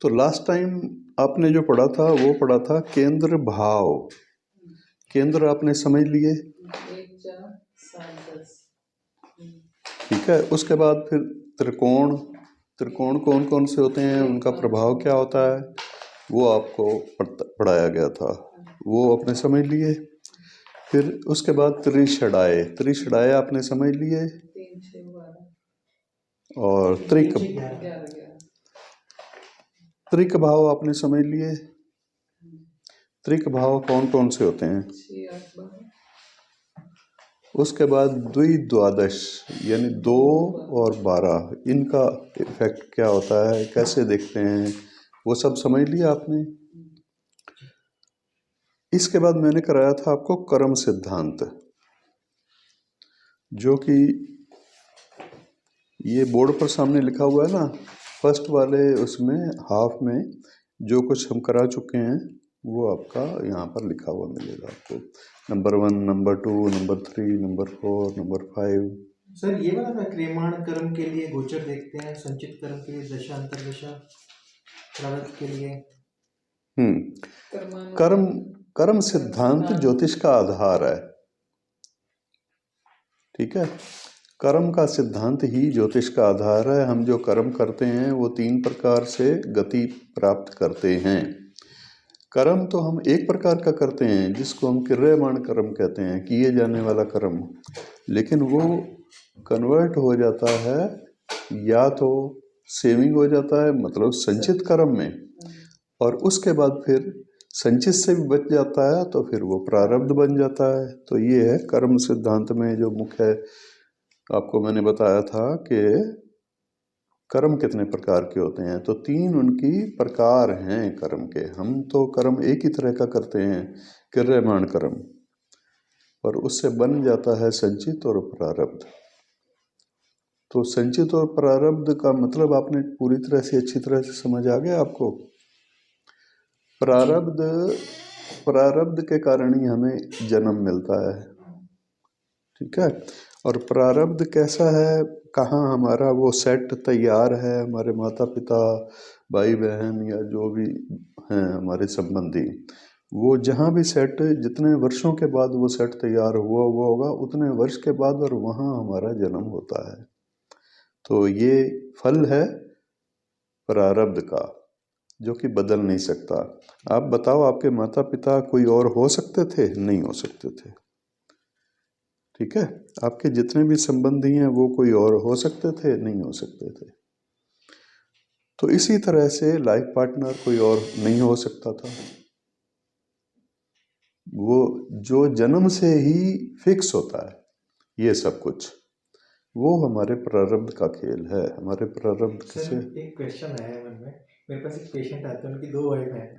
तो last time आपने जो पढ़ा था वो पढ़ा था केंद्र भाव। केंद्र आपने समझ लिए, 1 4 7 10। ठीक है। उसके बाद फिर त्रिकोण, त्रिकोण कौन कौन से होते हैं, उनका प्रभाव क्या होता है, वो आपको पढ़ाया गया था, वो आपने समझ लिए। फिर उसके बाद त्रिषडाए, त्रिषडाए आपने समझ लिए। 3 6 12 और त्रिक, 11 त्रिक भाव आपने समझ लिए। त्रिक भाव कौन कौन से होते हैं। 6 8 12। उसके बाद द्विद्वादश यानी 2 और 12, इनका इफेक्ट क्या होता है, कैसे देखते हैं, वो सब समझ लिया आपने। इसके बाद मैंने कराया था आपको कर्म सिद्धांत, जो कि ये बोर्ड पर सामने लिखा हुआ है ना, फर्स्ट वाले उसमें हाफ में जो कुछ हम करा चुके हैं वो आपका यहाँ पर लिखा हुआ मिलेगा आपको। Number 1, number 2, number 3, number 4, number 5। Sir ये वाला ना क्रियमाण कर्म के लिए गोचर देखते हैं, संचित कर्म के लिए दशा अंतर्दशा, प्रारब्ध के लिए कर्म, कर्म सिद्धांत ज्योतिष का आधार है, ठीक है। कर्म का सिद्धांत ही ज्योतिष का आधार है। हम जो कर्म करते हैं वो 3 प्रकार से गति प्राप्त करते हैं। कर्म तो हम एक प्रकार का करते हैं जिसको हम क्रियमाण कर्म कहते हैं, किए जाने वाला कर्म, लेकिन वो कन्वर्ट हो जाता है या तो सेविंग हो जाता है मतलब संचित कर्म में, और उसके बाद फिर संचित से भी बच जाता है तो फिर वो प्रारब्ध बन जाता है। तो ये है कर्म सिद्धांत में जो मुख्य आपको मैंने बताया था कि कर्म कितने प्रकार के होते हैं, तो 3 उनकी प्रकार हैं कर्म के। हम तो कर्म एक ही तरह का करते हैं, क्रियमाण कर्म, और उससे बन जाता है संचित और प्रारब्ध। तो संचित और प्रारब्ध का मतलब आपने पूरी तरह से अच्छी तरह से समझ आ गया आपको। प्रारब्ध, प्रारब्ध के कारण ही हमें जन्म मिलता है, ठीक है। और प्रारब्ध कैसा है, कहाँ हमारा वो सेट तैयार है, हमारे माता पिता, भाई बहन या जो भी हैं हमारे संबंधी, वो जहाँ भी सेट, जितने वर्षों के बाद वो सेट तैयार हुआ हुआ होगा उतने वर्ष के बाद और वहाँ हमारा जन्म होता है। तो ये फल है प्रारब्ध का, जो कि बदल नहीं सकता। आप बताओ, आपके माता पिता कोई और हो सकते थे? नहीं हो सकते थे, ठीक है। आपके जितने भी संबंधी हैं वो कोई और हो सकते थे? नहीं हो सकते थे। तो इसी तरह से लाइफ पार्टनर कोई और नहीं हो सकता था। वो जो जन्म से ही फिक्स होता है ये सब कुछ, वो हमारे प्रारब्ध का खेल है। हमारे प्रारब्ध से सर एक क्वेश्चन है मन में, मेरे पास एक पेशेंट आते हैं, उनकी 2 वाइफ हैं,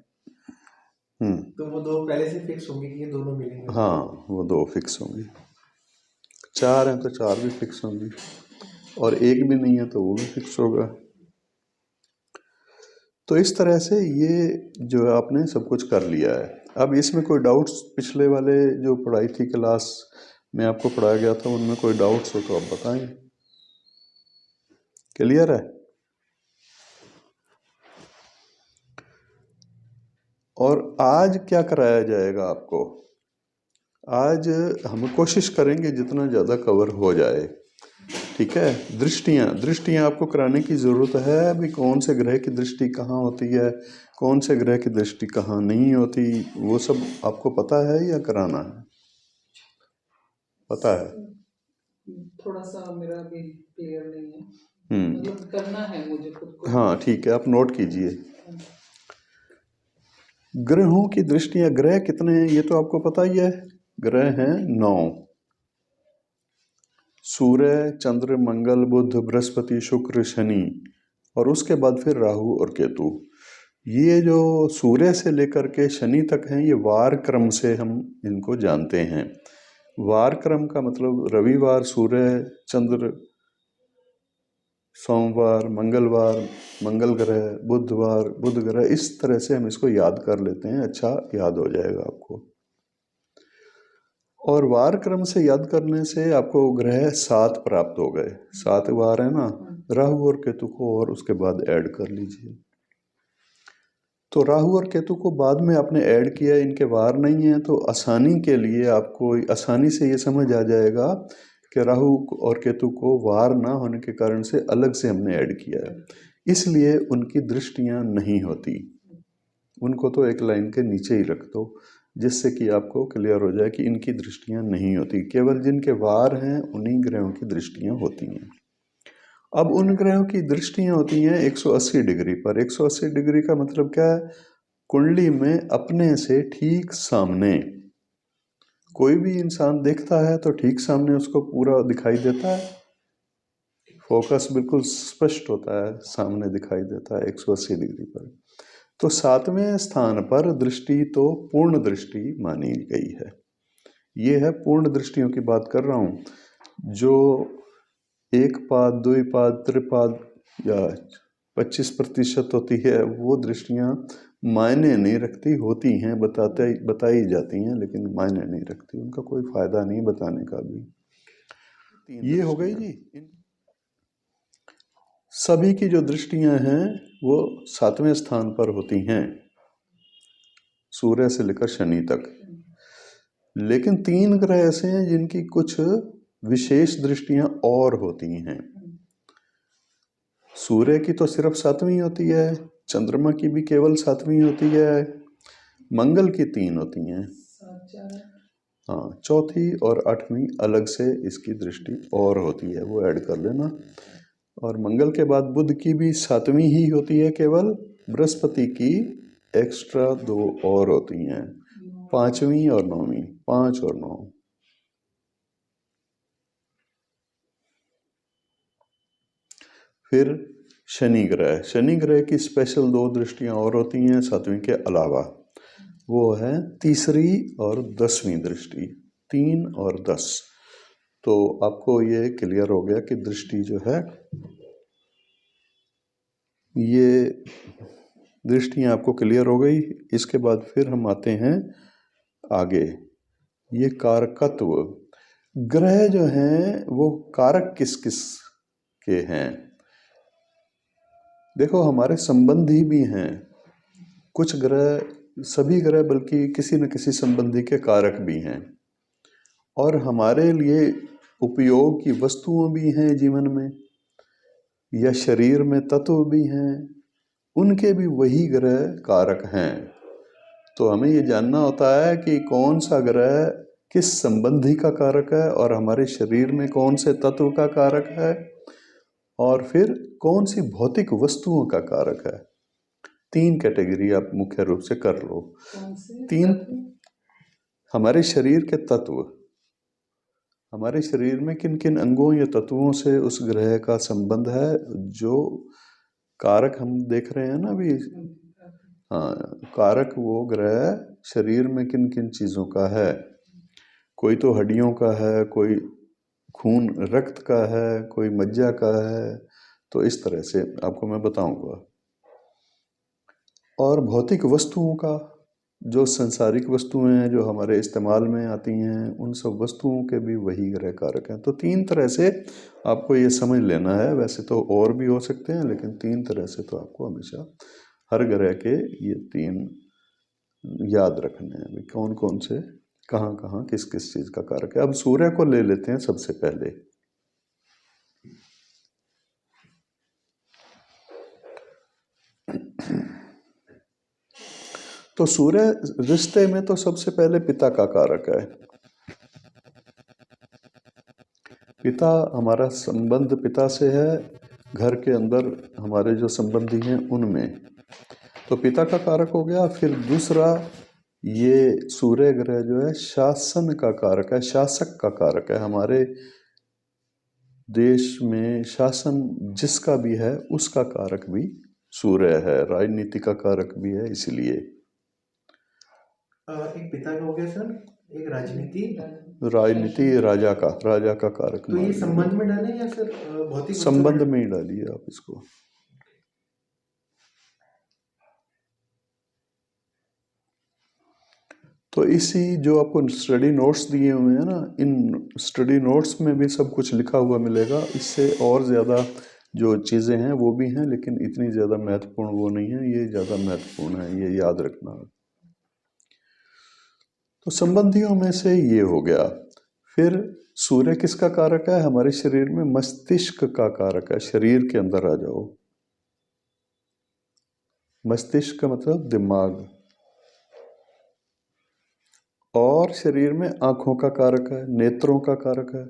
तो वो 2 पहले से फिक्स होंगी कि ये दोनों मिलेंगे? हाँ, वो 2 फिक्स होंगी। 4 हैं तो 4 भी फिक्स होंगी, और 1 भी नहीं है तो वो भी फिक्स होगा। तो इस तरह से ये जो आपने सब कुछ कर लिया है। अब इसमें कोई डाउट्स, पिछले वाले जो पढ़ाई थी क्लास में आपको पढ़ाया गया था उनमें कोई डाउट्स हो तो आप बताएं। क्लियर है? और आज क्या कराया जाएगा आपको? आज हम कोशिश करेंगे जितना ज़्यादा कवर हो जाए, ठीक है। दृष्टियाँ आपको कराने की ज़रूरत है। अभी कौन से ग्रह की दृष्टि कहाँ होती है, कौन से ग्रह की दृष्टि कहाँ नहीं होती, वो सब आपको पता है या कराना है? पता है? थोड़ा सा मेरा भी क्लियर नहीं है, मतलब करना है मुझे खुद को। हाँ ठीक है, आप नोट कीजिए। ग्रहों की दृष्टियाँ, ग्रह कितने हैं ये तो आपको पता ही है। ग्रह हैं 9, सूर्य, चंद्र, मंगल, बुध, बृहस्पति, शुक्र, शनि, और उसके बाद फिर राहु और केतु। ये जो सूर्य से लेकर के शनि तक हैं ये वार क्रम से हम इनको जानते हैं। वार क्रम का मतलब रविवार सूर्य, चंद्र, सोमवार मंगलवार मंगल ग्रह, बुधवार बुध ग्रह, इस तरह से हम इसको याद कर लेते हैं। अच्छा याद हो जाएगा आपको। और वार क्रम से याद करने से आपको ग्रह 7 प्राप्त हो गए। 7 वार है ना, राहु और केतु को और उसके बाद ऐड कर लीजिए। तो राहु और केतु को बाद में आपने ऐड किया, इनके वार नहीं है, तो आसानी के लिए आपको आसानी से ये समझ आ जाएगा कि राहु और केतु को वार ना होने के कारण से अलग से हमने ऐड किया है, इसलिए उनकी दृष्टियां नहीं होती। उनको तो एक लाइन के नीचे ही रख दो, जिससे कि आपको क्लियर हो जाए कि इनकी दृष्टियां नहीं होती, केवल जिनके वार हैं उन्हीं ग्रहों की दृष्टियां होती हैं। अब उन ग्रहों की दृष्टियां होती हैं 180 डिग्री पर। 180 डिग्री का मतलब क्या है? कुंडली में अपने से ठीक सामने। कोई भी इंसान देखता है तो ठीक सामने उसको पूरा दिखाई देता है, फोकस बिल्कुल स्पष्ट होता है, सामने दिखाई देता है 180 डिग्री पर। तो 7वें स्थान पर दृष्टि तो पूर्ण दृष्टि मानी गई है। ये है पूर्ण दृष्टियों की बात कर रहा हूँ। जो एक पाद, द्विपाद, त्रिपाद या 25% होती है, वो दृष्टियां मायने नहीं रखती, होती हैं, बताई जाती हैं, लेकिन मायने नहीं रखती, उनका कोई फायदा नहीं बताने का भी। ये हो गई जी। सभी की जो दृष्टियां हैं वो 7वें स्थान पर होती हैं, सूर्य से लेकर शनि तक। लेकिन 3 ग्रह ऐसे हैं जिनकी कुछ विशेष दृष्टियां और होती हैं। सूर्य की तो सिर्फ 7वीं होती है, चंद्रमा की भी केवल 7वीं होती है, मंगल की 3 होती हैं, हाँ, 4थी और 8वीं अलग से इसकी दृष्टि और होती है, वो ऐड कर लेना। और मंगल के बाद बुध की भी 7वीं ही होती है केवल, बृहस्पति की एक्स्ट्रा 2 और होती हैं, 5वीं और 9वीं, 5 और 9। फिर शनि ग्रह की स्पेशल 2 दृष्टियां और होती हैं 7वीं के अलावा, वो है तीसरी और 10वीं दृष्टि, 3 और 10। तो आपको ये क्लियर हो गया कि दृष्टि जो है, ये दृष्टियां आपको क्लियर हो गई। इसके बाद फिर हम आते हैं आगे, ये कारकत्व। ग्रह जो हैं वो कारक किस किस के हैं? देखो, हमारे संबंधी भी हैं कुछ ग्रह, सभी ग्रह बल्कि किसी न किसी संबंधी के कारक भी हैं, और हमारे लिए उपयोग की वस्तुओं भी हैं जीवन में, या शरीर में तत्व भी हैं, उनके भी वही ग्रह कारक हैं। तो हमें ये जानना होता है कि कौन सा ग्रह किस संबंधी का कारक है, और हमारे शरीर में कौन से तत्व का कारक है, और फिर कौन सी भौतिक वस्तुओं का कारक है। 3 कैटेगरी आप मुख्य रूप से कर लो। 3 हमारे शरीर के तत्व, हमारे शरीर में किन किन अंगों या तत्वों से उस ग्रह का संबंध है, जो कारक हम देख रहे हैं ना अभी। हाँ, कारक वो ग्रह शरीर में किन किन चीज़ों का है। कोई तो हड्डियों का है, कोई खून रक्त का है, कोई मज्जा का है, तो इस तरह से आपको मैं बताऊंगा। और भौतिक वस्तुओं का, जो संसारिक वस्तुएं हैं जो हमारे इस्तेमाल में आती हैं, उन सब वस्तुओं के भी वही ग्रह कारक हैं। तो 3 तरह से आपको ये समझ लेना है। वैसे तो और भी हो सकते हैं, लेकिन 3 तरह से तो आपको हमेशा हर ग्रह के ये 3 याद रखने हैं, कौन कौन से कहाँ कहाँ किस किस चीज़ का कारक है। अब सूर्य को ले लेते हैं सबसे पहले। तो सूर्य रिश्ते में तो सबसे पहले पिता का कारक है। पिता, हमारा संबंध पिता से है, घर के अंदर हमारे जो संबंधी हैं उनमें, तो पिता का कारक हो गया। फिर दूसरा, ये सूर्य ग्रह जो है शासन का कारक है, शासक का कारक है। हमारे देश में शासन जिसका भी है उसका कारक भी सूर्य है, राजनीति का कारक भी है। इसलिए एक पिता का हो गया सर, एक राजनीति राजा का कारक। तो ये संबंध में डालें या सर भौतिक संबंध में ही डालिए आप इसको। तो इसी जो आपको स्टडी नोट्स दिए हुए हैं ना, इन स्टडी नोट्स में भी सब कुछ लिखा हुआ मिलेगा। इससे और ज़्यादा जो चीज़ें हैं वो भी हैं, लेकिन इतनी ज़्यादा महत्वपूर्ण वो नहीं है, ये ज़्यादा महत्वपूर्ण है, ये याद रखना। तो संबंधियों में से ये हो गया। फिर सूर्य किसका कारक है? हमारे शरीर में मस्तिष्क का कारक है। शरीर के अंदर आ जाओ। मस्तिष्क का मतलब दिमाग, और शरीर में आंखों का कारक है, नेत्रों का कारक है।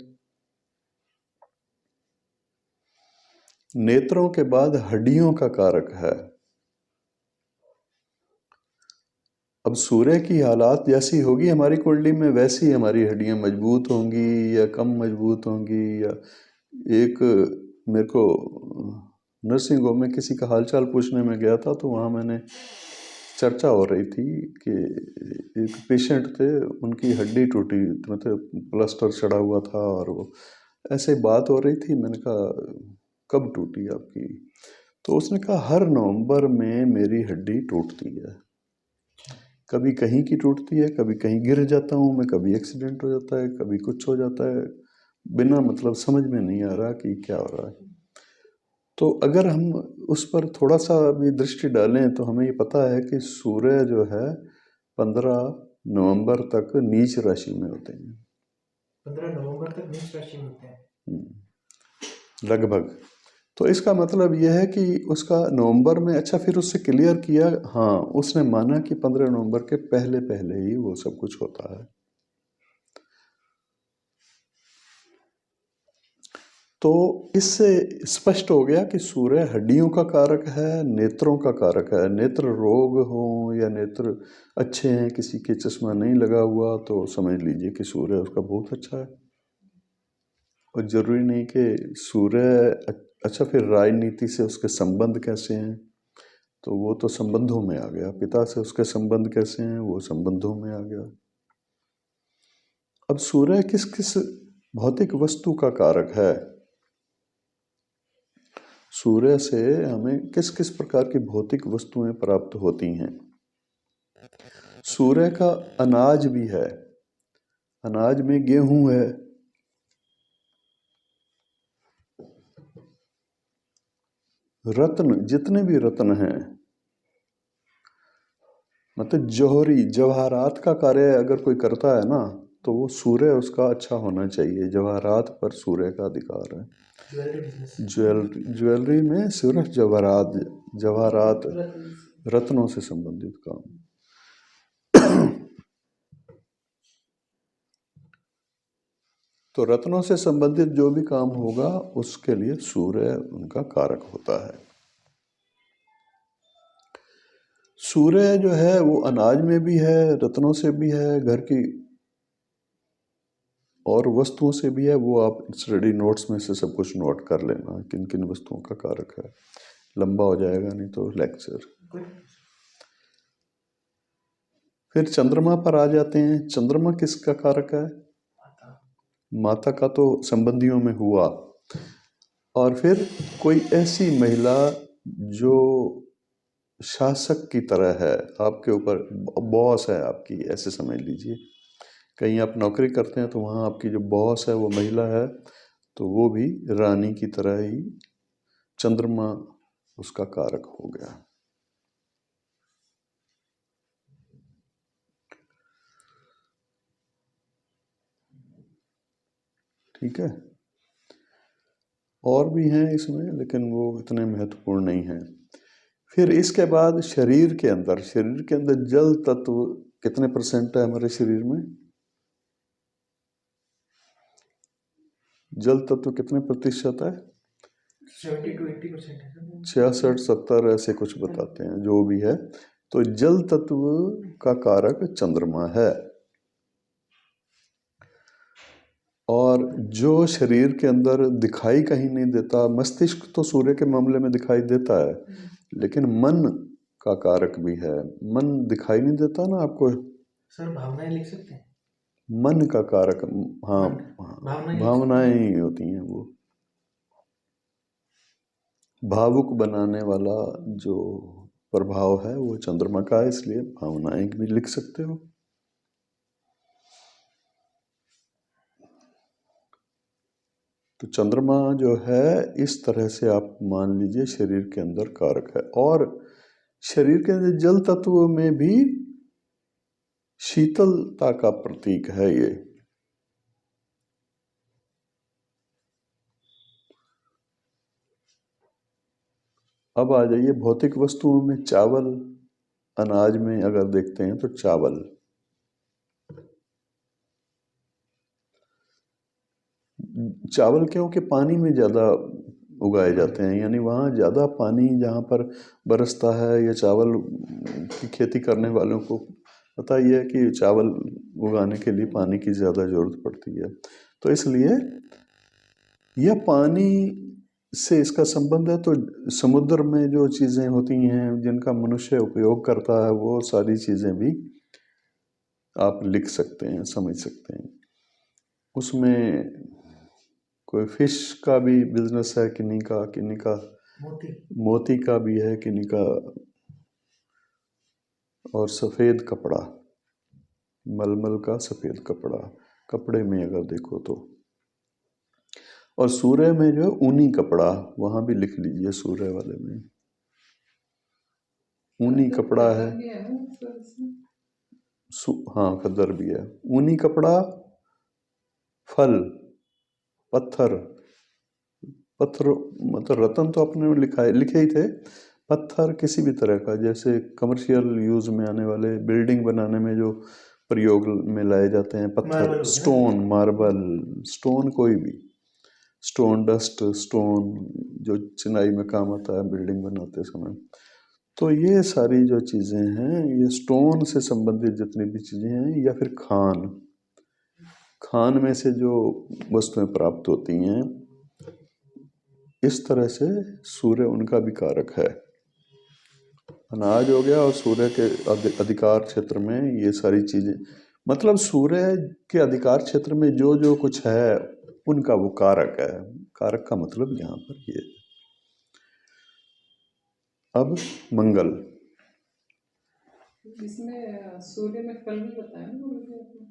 नेत्रों के बाद हड्डियों का कारक है। अब सूर्य की हालात जैसी होगी हमारी कुंडली में, वैसी हमारी हड्डियां मजबूत होंगी या कम मजबूत होंगी। या एक मेरे को नर्सिंग होम में किसी का हालचाल पूछने में गया था, तो वहाँ मैंने चर्चा हो रही थी कि एक पेशेंट थे, उनकी हड्डी टूटी, मतलब प्लास्टर चढ़ा हुआ था, और वो ऐसे बात हो रही थी। मैंने कहा कब टूटी आपकी? तो उसने कहा हर नवंबर में मेरी हड्डी टूटती है। कभी कहीं की टूटती है, कभी कहीं गिर जाता हूँ मैं, कभी एक्सीडेंट हो जाता है, कभी कुछ हो जाता है, बिना मतलब समझ में नहीं आ रहा कि क्या हो रहा है। तो अगर हम उस पर थोड़ा सा भी दृष्टि डालें तो हमें ये पता है कि सूर्य जो है 15 नवंबर तक नीच राशि में होते हैं। 15 नवंबर तक नीच राशि में होते हैं लगभग। तो इसका मतलब यह है कि उसका नवंबर में, अच्छा फिर उससे क्लियर किया, हाँ उसने माना कि 15 नवंबर के पहले पहले ही वो सब कुछ होता है। तो इससे स्पष्ट हो गया कि सूर्य हड्डियों का कारक है, नेत्रों का कारक है। नेत्र रोग हो या नेत्र अच्छे हैं, किसी के चश्मा नहीं लगा हुआ, तो समझ लीजिए कि सूर्य उसका बहुत अच्छा है। और जरूरी नहीं कि सूर्य अच्छा, फिर राजनीति से उसके संबंध कैसे हैं? तो वो तो संबंधों में आ गया। पिता से उसके संबंध कैसे हैं? वो संबंधों में आ गया। अब सूर्य किस किस भौतिक वस्तु का कारक है? सूर्य से हमें किस किस प्रकार की भौतिक वस्तुएं प्राप्त होती हैं? सूर्य का अनाज भी है। अनाज में गेहूं है, रत्न, जितने भी रत्न हैं, मतलब जौहरी जवाहरात का कार्य अगर कोई करता है ना, तो वो सूर्य उसका अच्छा होना चाहिए। जवाहरात पर सूर्य का अधिकार है। ज्वेलरी में सिर्फ जवाहरात, जवाहरात रत्नों से संबंधित काम। तो रत्नों से संबंधित जो भी काम होगा उसके लिए सूर्य उनका कारक होता है। सूर्य जो है वो अनाज में भी है, रत्नों से भी है, घर की और वस्तुओं से भी है। वो आप स्टडी नोट्स में से सब कुछ नोट कर लेना किन किन वस्तुओं का कारक है। लंबा हो जाएगा नहीं तो लेक्चर। फिर चंद्रमा पर आ जाते हैं। चंद्रमा किसका कारक है? माता का तो संबंधियों में हुआ। और फिर कोई ऐसी महिला जो शासक की तरह है, आपके ऊपर बॉस है आपकी, ऐसे समझ लीजिए। कहीं आप नौकरी करते हैं तो वहाँ आपकी जो बॉस है वो महिला है, तो वो भी रानी की तरह ही चंद्रमा उसका कारक हो गया। ठीक है। और भी हैं इसमें, लेकिन वो इतने महत्वपूर्ण नहीं हैं। फिर इसके बाद शरीर के अंदर जल तत्व कितने परसेंट है हमारे शरीर में? जल तत्व कितने प्रतिशत है? 70 to 80% है। 66-70 ऐसे कुछ बताते हैं, जो भी है। तो जल तत्व का कारक चंद्रमा है। और जो शरीर के अंदर दिखाई कहीं नहीं देता, मस्तिष्क तो सूर्य के मामले में दिखाई देता है, लेकिन मन का कारक भी है। मन दिखाई नहीं देता ना आपको। सर भावनाएं लिख सकते हैं? मन का कारक, हाँ, भावनाएं ही होती हैं। वो भावुक बनाने वाला जो प्रभाव है वो चंद्रमा का है, इसलिए भावनाएं भी लिख सकते हो। तो चंद्रमा जो है इस तरह से आप मान लीजिए शरीर के अंदर कारक है। और शरीर के अंदर जल तत्व में भी शीतलता का प्रतीक है ये। अब आ जाइए भौतिक वस्तुओं में, चावल, अनाज में अगर देखते हैं तो चावल, चावल क्योंकि पानी में ज़्यादा उगाए जाते हैं, यानी वहाँ ज़्यादा पानी जहाँ पर बरसता है, या चावल की खेती करने वालों को पता ही है कि चावल उगाने के लिए पानी की ज़्यादा ज़रूरत पड़ती है। तो इसलिए यह पानी से इसका संबंध है। तो समुद्र में जो चीज़ें होती हैं जिनका मनुष्य उपयोग करता है, वो सारी चीज़ें भी आप लिख सकते हैं, समझ सकते हैं। उसमें कोई फिश का भी बिजनेस है, किन्नी का मोती का भी है, किन्नी का, और सफ़ेद कपड़ा, मलमल का सफ़ेद कपड़ा, कपड़े में अगर देखो तो, और सूर्य में जो है ऊनी कपड़ा, वहाँ भी लिख लीजिए सूर्य वाले में ऊनी कपड़ा है। हाँ, खद्दर भी है। ऊनी कपड़ा, फल, पत्थर मतलब रतन तो अपने लिखे ही थे। पत्थर किसी भी तरह का, जैसे कमर्शियल यूज में आने वाले, बिल्डिंग बनाने में जो प्रयोग में लाए जाते हैं पत्थर, स्टोन, मार्बल, स्टोन, कोई भी स्टोन, डस्ट स्टोन जो चिनाई में काम आता है बिल्डिंग बनाते समय। तो ये सारी जो चीज़ें हैं, ये स्टोन से संबंधित जितनी भी चीज़ें हैं, या फिर खान में से जो वस्तुएं प्राप्त होती हैं, इस तरह से सूर्य उनका भी कारक है। अनाज हो गया, और सूर्य के अधिकार क्षेत्र में ये सारी चीजें, मतलब सूर्य के अधिकार क्षेत्र में जो जो कुछ है उनका वो कारक है। कारक का मतलब यहाँ पर ये। अब मंगल, इसमें सूर्य में फल भी बताया ना?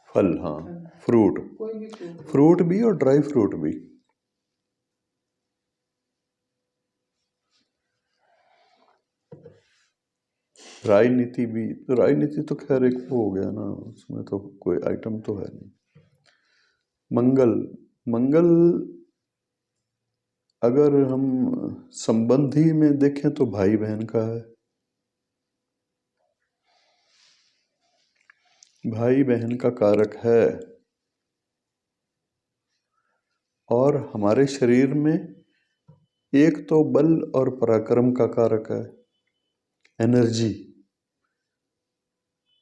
फल, हाँ, फ्रूट, कोई भी फ्रूट भी और ड्राई फ्रूट भी। राजनीति भी, तो राजनीति तो खैर एक वो हो गया ना, उसमें तो कोई आइटम तो है नहीं। मंगल अगर हम संबंधी में देखें तो भाई बहन का है। भाई बहन का कारक है। और हमारे शरीर में एक तो बल और पराक्रम का कारक है, एनर्जी।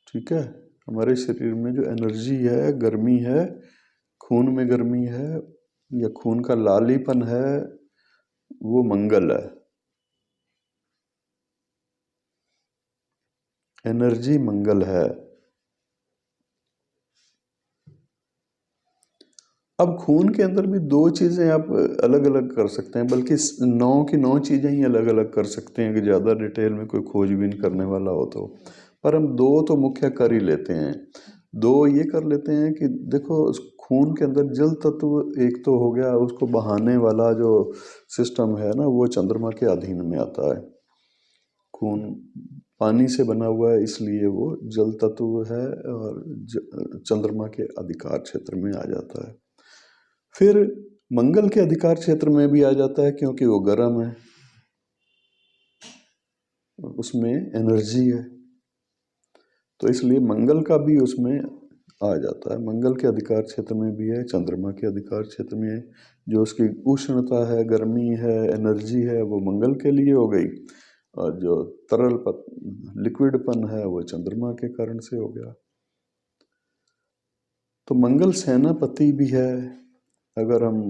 ठीक है, हमारे शरीर में जो एनर्जी है, गर्मी है, खून में गर्मी है, या खून का लालीपन है, वो मंगल है। एनर्जी मंगल है। अब खून के अंदर भी दो चीज़ें आप अलग अलग कर सकते हैं, बल्कि 9 की 9 चीज़ें ही अलग अलग कर सकते हैं, कि ज़्यादा डिटेल में कोई खोजबीन करने वाला हो तो। पर हम दो तो मुख्य कर ही लेते हैं। दो ये कर लेते हैं कि देखो, खून के अंदर जल तत्व एक तो हो गया, उसको बहाने वाला जो सिस्टम है ना, वो चंद्रमा के अधीन में आता है। खून पानी से बना हुआ है, इसलिए वो जल तत्व है, और चंद्रमा के अधिकार क्षेत्र में आ जाता है। फिर मंगल के अधिकार क्षेत्र में भी आ जाता है, क्योंकि वो गर्म है, उसमें एनर्जी है, तो इसलिए मंगल का भी उसमें आ जाता है। मंगल के अधिकार क्षेत्र में भी है, चंद्रमा के अधिकार क्षेत्र में है। जो उसकी उष्णता है, गर्मी है, एनर्जी है, वो मंगल के लिए हो गई, और जो तरल लिक्विडपन है, वो चंद्रमा के कारण से हो गया। तो मंगल सेनापति भी है, अगर हम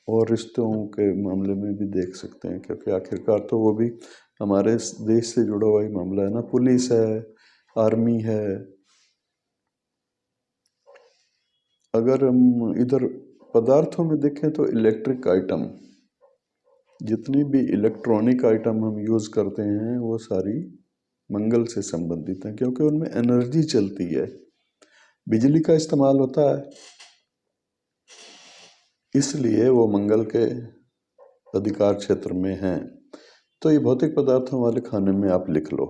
और रिश्तों के मामले में भी देख सकते हैं, क्योंकि आखिरकार तो वो भी हमारे देश से जुड़ा हुआ ही मामला है ना। पुलिस है, आर्मी है। अगर हम इधर पदार्थों में देखें तो इलेक्ट्रिक आइटम, जितनी भी इलेक्ट्रॉनिक आइटम हम यूज़ करते हैं, वो सारी मंगल से संबंधित हैं, क्योंकि उनमें एनर्जी चलती है, बिजली का इस्तेमाल होता है। इसलिए वो मंगल के अधिकार क्षेत्र में हैं। तो ये भौतिक पदार्थों वाले खाने में आप लिख लो।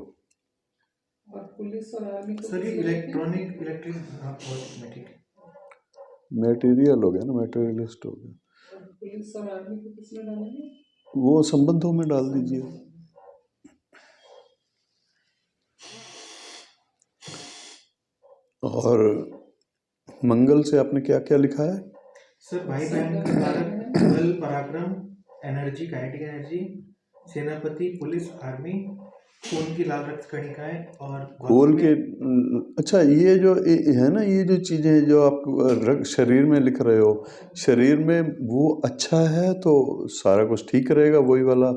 और पुलिस और आर्मी को सर इलेक्ट्रिक मटेरियल हो गया ना, मटेरियलिस्ट हो गया। पुलिस और आर्मी को किसमें डालेंगे? वो संबंधों में डाल दीजिए। और मंगल से आपने क्या क्या लिखा है? सर भाई बहन का कारक, बल, पराक्रम, एनर्जी, काइनेटिक एनर्जी, सेनापति, पुलिस, आर्मी, खून की लाल रक्त कणिकाएं और खोल के। अच्छा, ये जो है ना, ये जो चीज़ें जो आप शरीर में लिख रहे हो, शरीर में वो अच्छा है तो सारा कुछ ठीक रहेगा, वही वाला।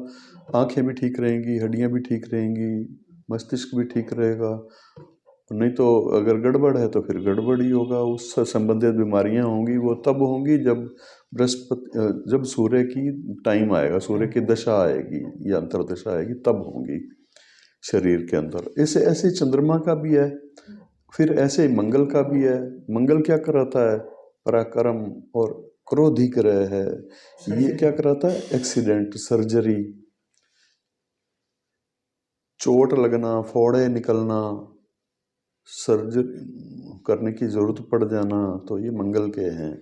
आंखें भी ठीक रहेंगी, हड्डियां भी ठीक रहेंगी, मस्तिष्क भी ठीक रहेगा। नहीं तो अगर गड़बड़ है तो फिर गड़बड़ ही होगा। उससे संबंधित बीमारियां होंगी, वो तब होंगी जब बृहस्पति, जब सूर्य की टाइम आएगा, सूर्य की दशा आएगी या अंतर्दशा आएगी, तब होंगी शरीर के अंदर। ऐसे ऐसे चंद्रमा का भी है, फिर ऐसे मंगल का भी है। मंगल क्या कराता है? पराक्रम और क्रोधी ग्रह है। ये क्या कराता है? एक्सीडेंट, सर्जरी, चोट लगना, फोड़े निकलना, सर्जरी करने की जरूरत पड़ जाना, तो ये मंगल के हैं।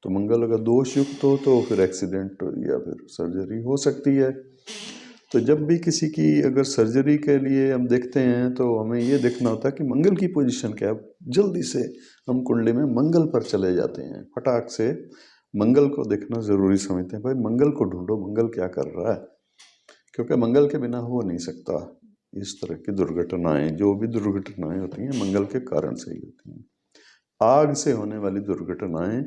तो मंगल अगर दोष युक्त हो तो फिर एक्सीडेंट या फिर सर्जरी हो सकती है। तो जब भी किसी की अगर सर्जरी के लिए हम देखते हैं तो हमें ये देखना होता है कि मंगल की पोजीशन क्या है। जल्दी से हम कुंडली में मंगल पर चले जाते हैं, फटाक से मंगल को देखना ज़रूरी समझते हैं। भाई मंगल को ढूंढो, मंगल क्या कर रहा है, क्योंकि मंगल के बिना हो नहीं सकता। इस तरह की दुर्घटनाएं, जो भी दुर्घटनाएं होती हैं मंगल के कारण से ही होती हैं। आग से होने वाली दुर्घटनाएं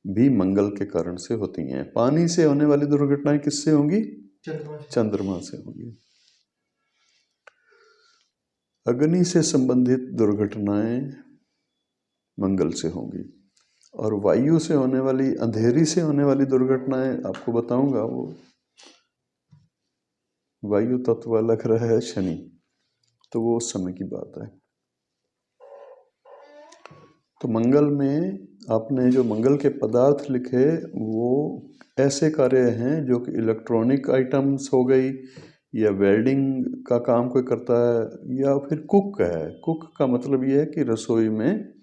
भी मंगल के कारण से होती हैं। पानी से होने वाली दुर्घटनाएं किससे होंगी? चंद्रमा से होगी। अग्नि से संबंधित दुर्घटनाएं मंगल से होंगी। और वायु से होने वाली, अंधेरी से होने वाली दुर्घटनाएं आपको बताऊंगा, वो वायु तत्व वाला ग्रह है शनि, तो वो उस समय की बात है। तो मंगल में आपने जो मंगल के पदार्थ लिखे वो ऐसे कार्य हैं जो कि इलेक्ट्रॉनिक आइटम्स हो गई, या वेल्डिंग का काम कोई करता है, या फिर कुक है। कुक का मतलब ये है कि रसोई में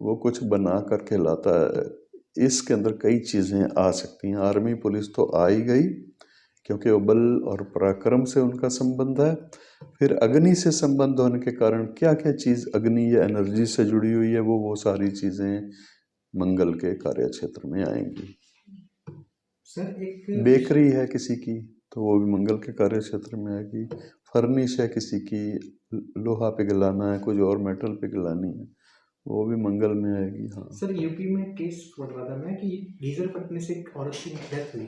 वो कुछ बना करके लाता है। इसके अंदर कई चीज़ें आ सकती हैं। आर्मी पुलिस तो आ ही गई क्योंकि वो बल और पराक्रम से उनका संबंध है। फिर अग्नि से संबंध होने के कारण क्या क्या चीज़ अग्नि या एनर्जी से जुड़ी हुई है, वो सारी चीज़ें मंगल के कार्य क्षेत्र में आएंगी। सर एक बेकरी है किसी की तो वो भी मंगल के कार्य क्षेत्र में आएगी। फर्निश है किसी की, लोहा पिघलाना है, कुछ और मेटल पिघलानी है, वो भी मंगल में आएगी। हाँ सर, यूपी में केस पढ़ रहा था मैं कि गीजर फटने से एक औरत की डेथ हुई,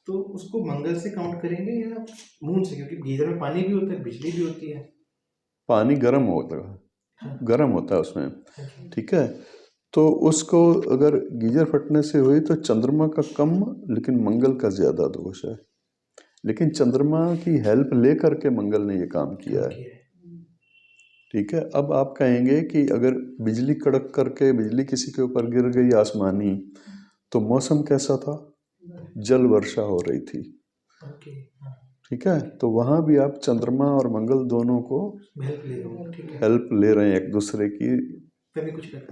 तो उसको मंगल से काउंट करेंगे या मून से? क्योंकि गीजर में पानी भी होता है, बिजली भी होती है। पानी गर्म होता है, हाँ। गर्म होता है उसमें, ठीक है। तो उसको अगर गीजर फटने से हुई तो चंद्रमा का कम लेकिन मंगल का ज़्यादा दोष है। लेकिन चंद्रमा की हेल्प ले करके मंगल ने ये काम किया है, ठीक है। अब आप कहेंगे कि अगर बिजली कड़क करके बिजली किसी के ऊपर गिर गई आसमानी, तो मौसम कैसा था? जल वर्षा हो रही थी, ठीक है। तो वहाँ भी आप चंद्रमा और मंगल दोनों को हेल्प ले रहे हैं एक दूसरे की।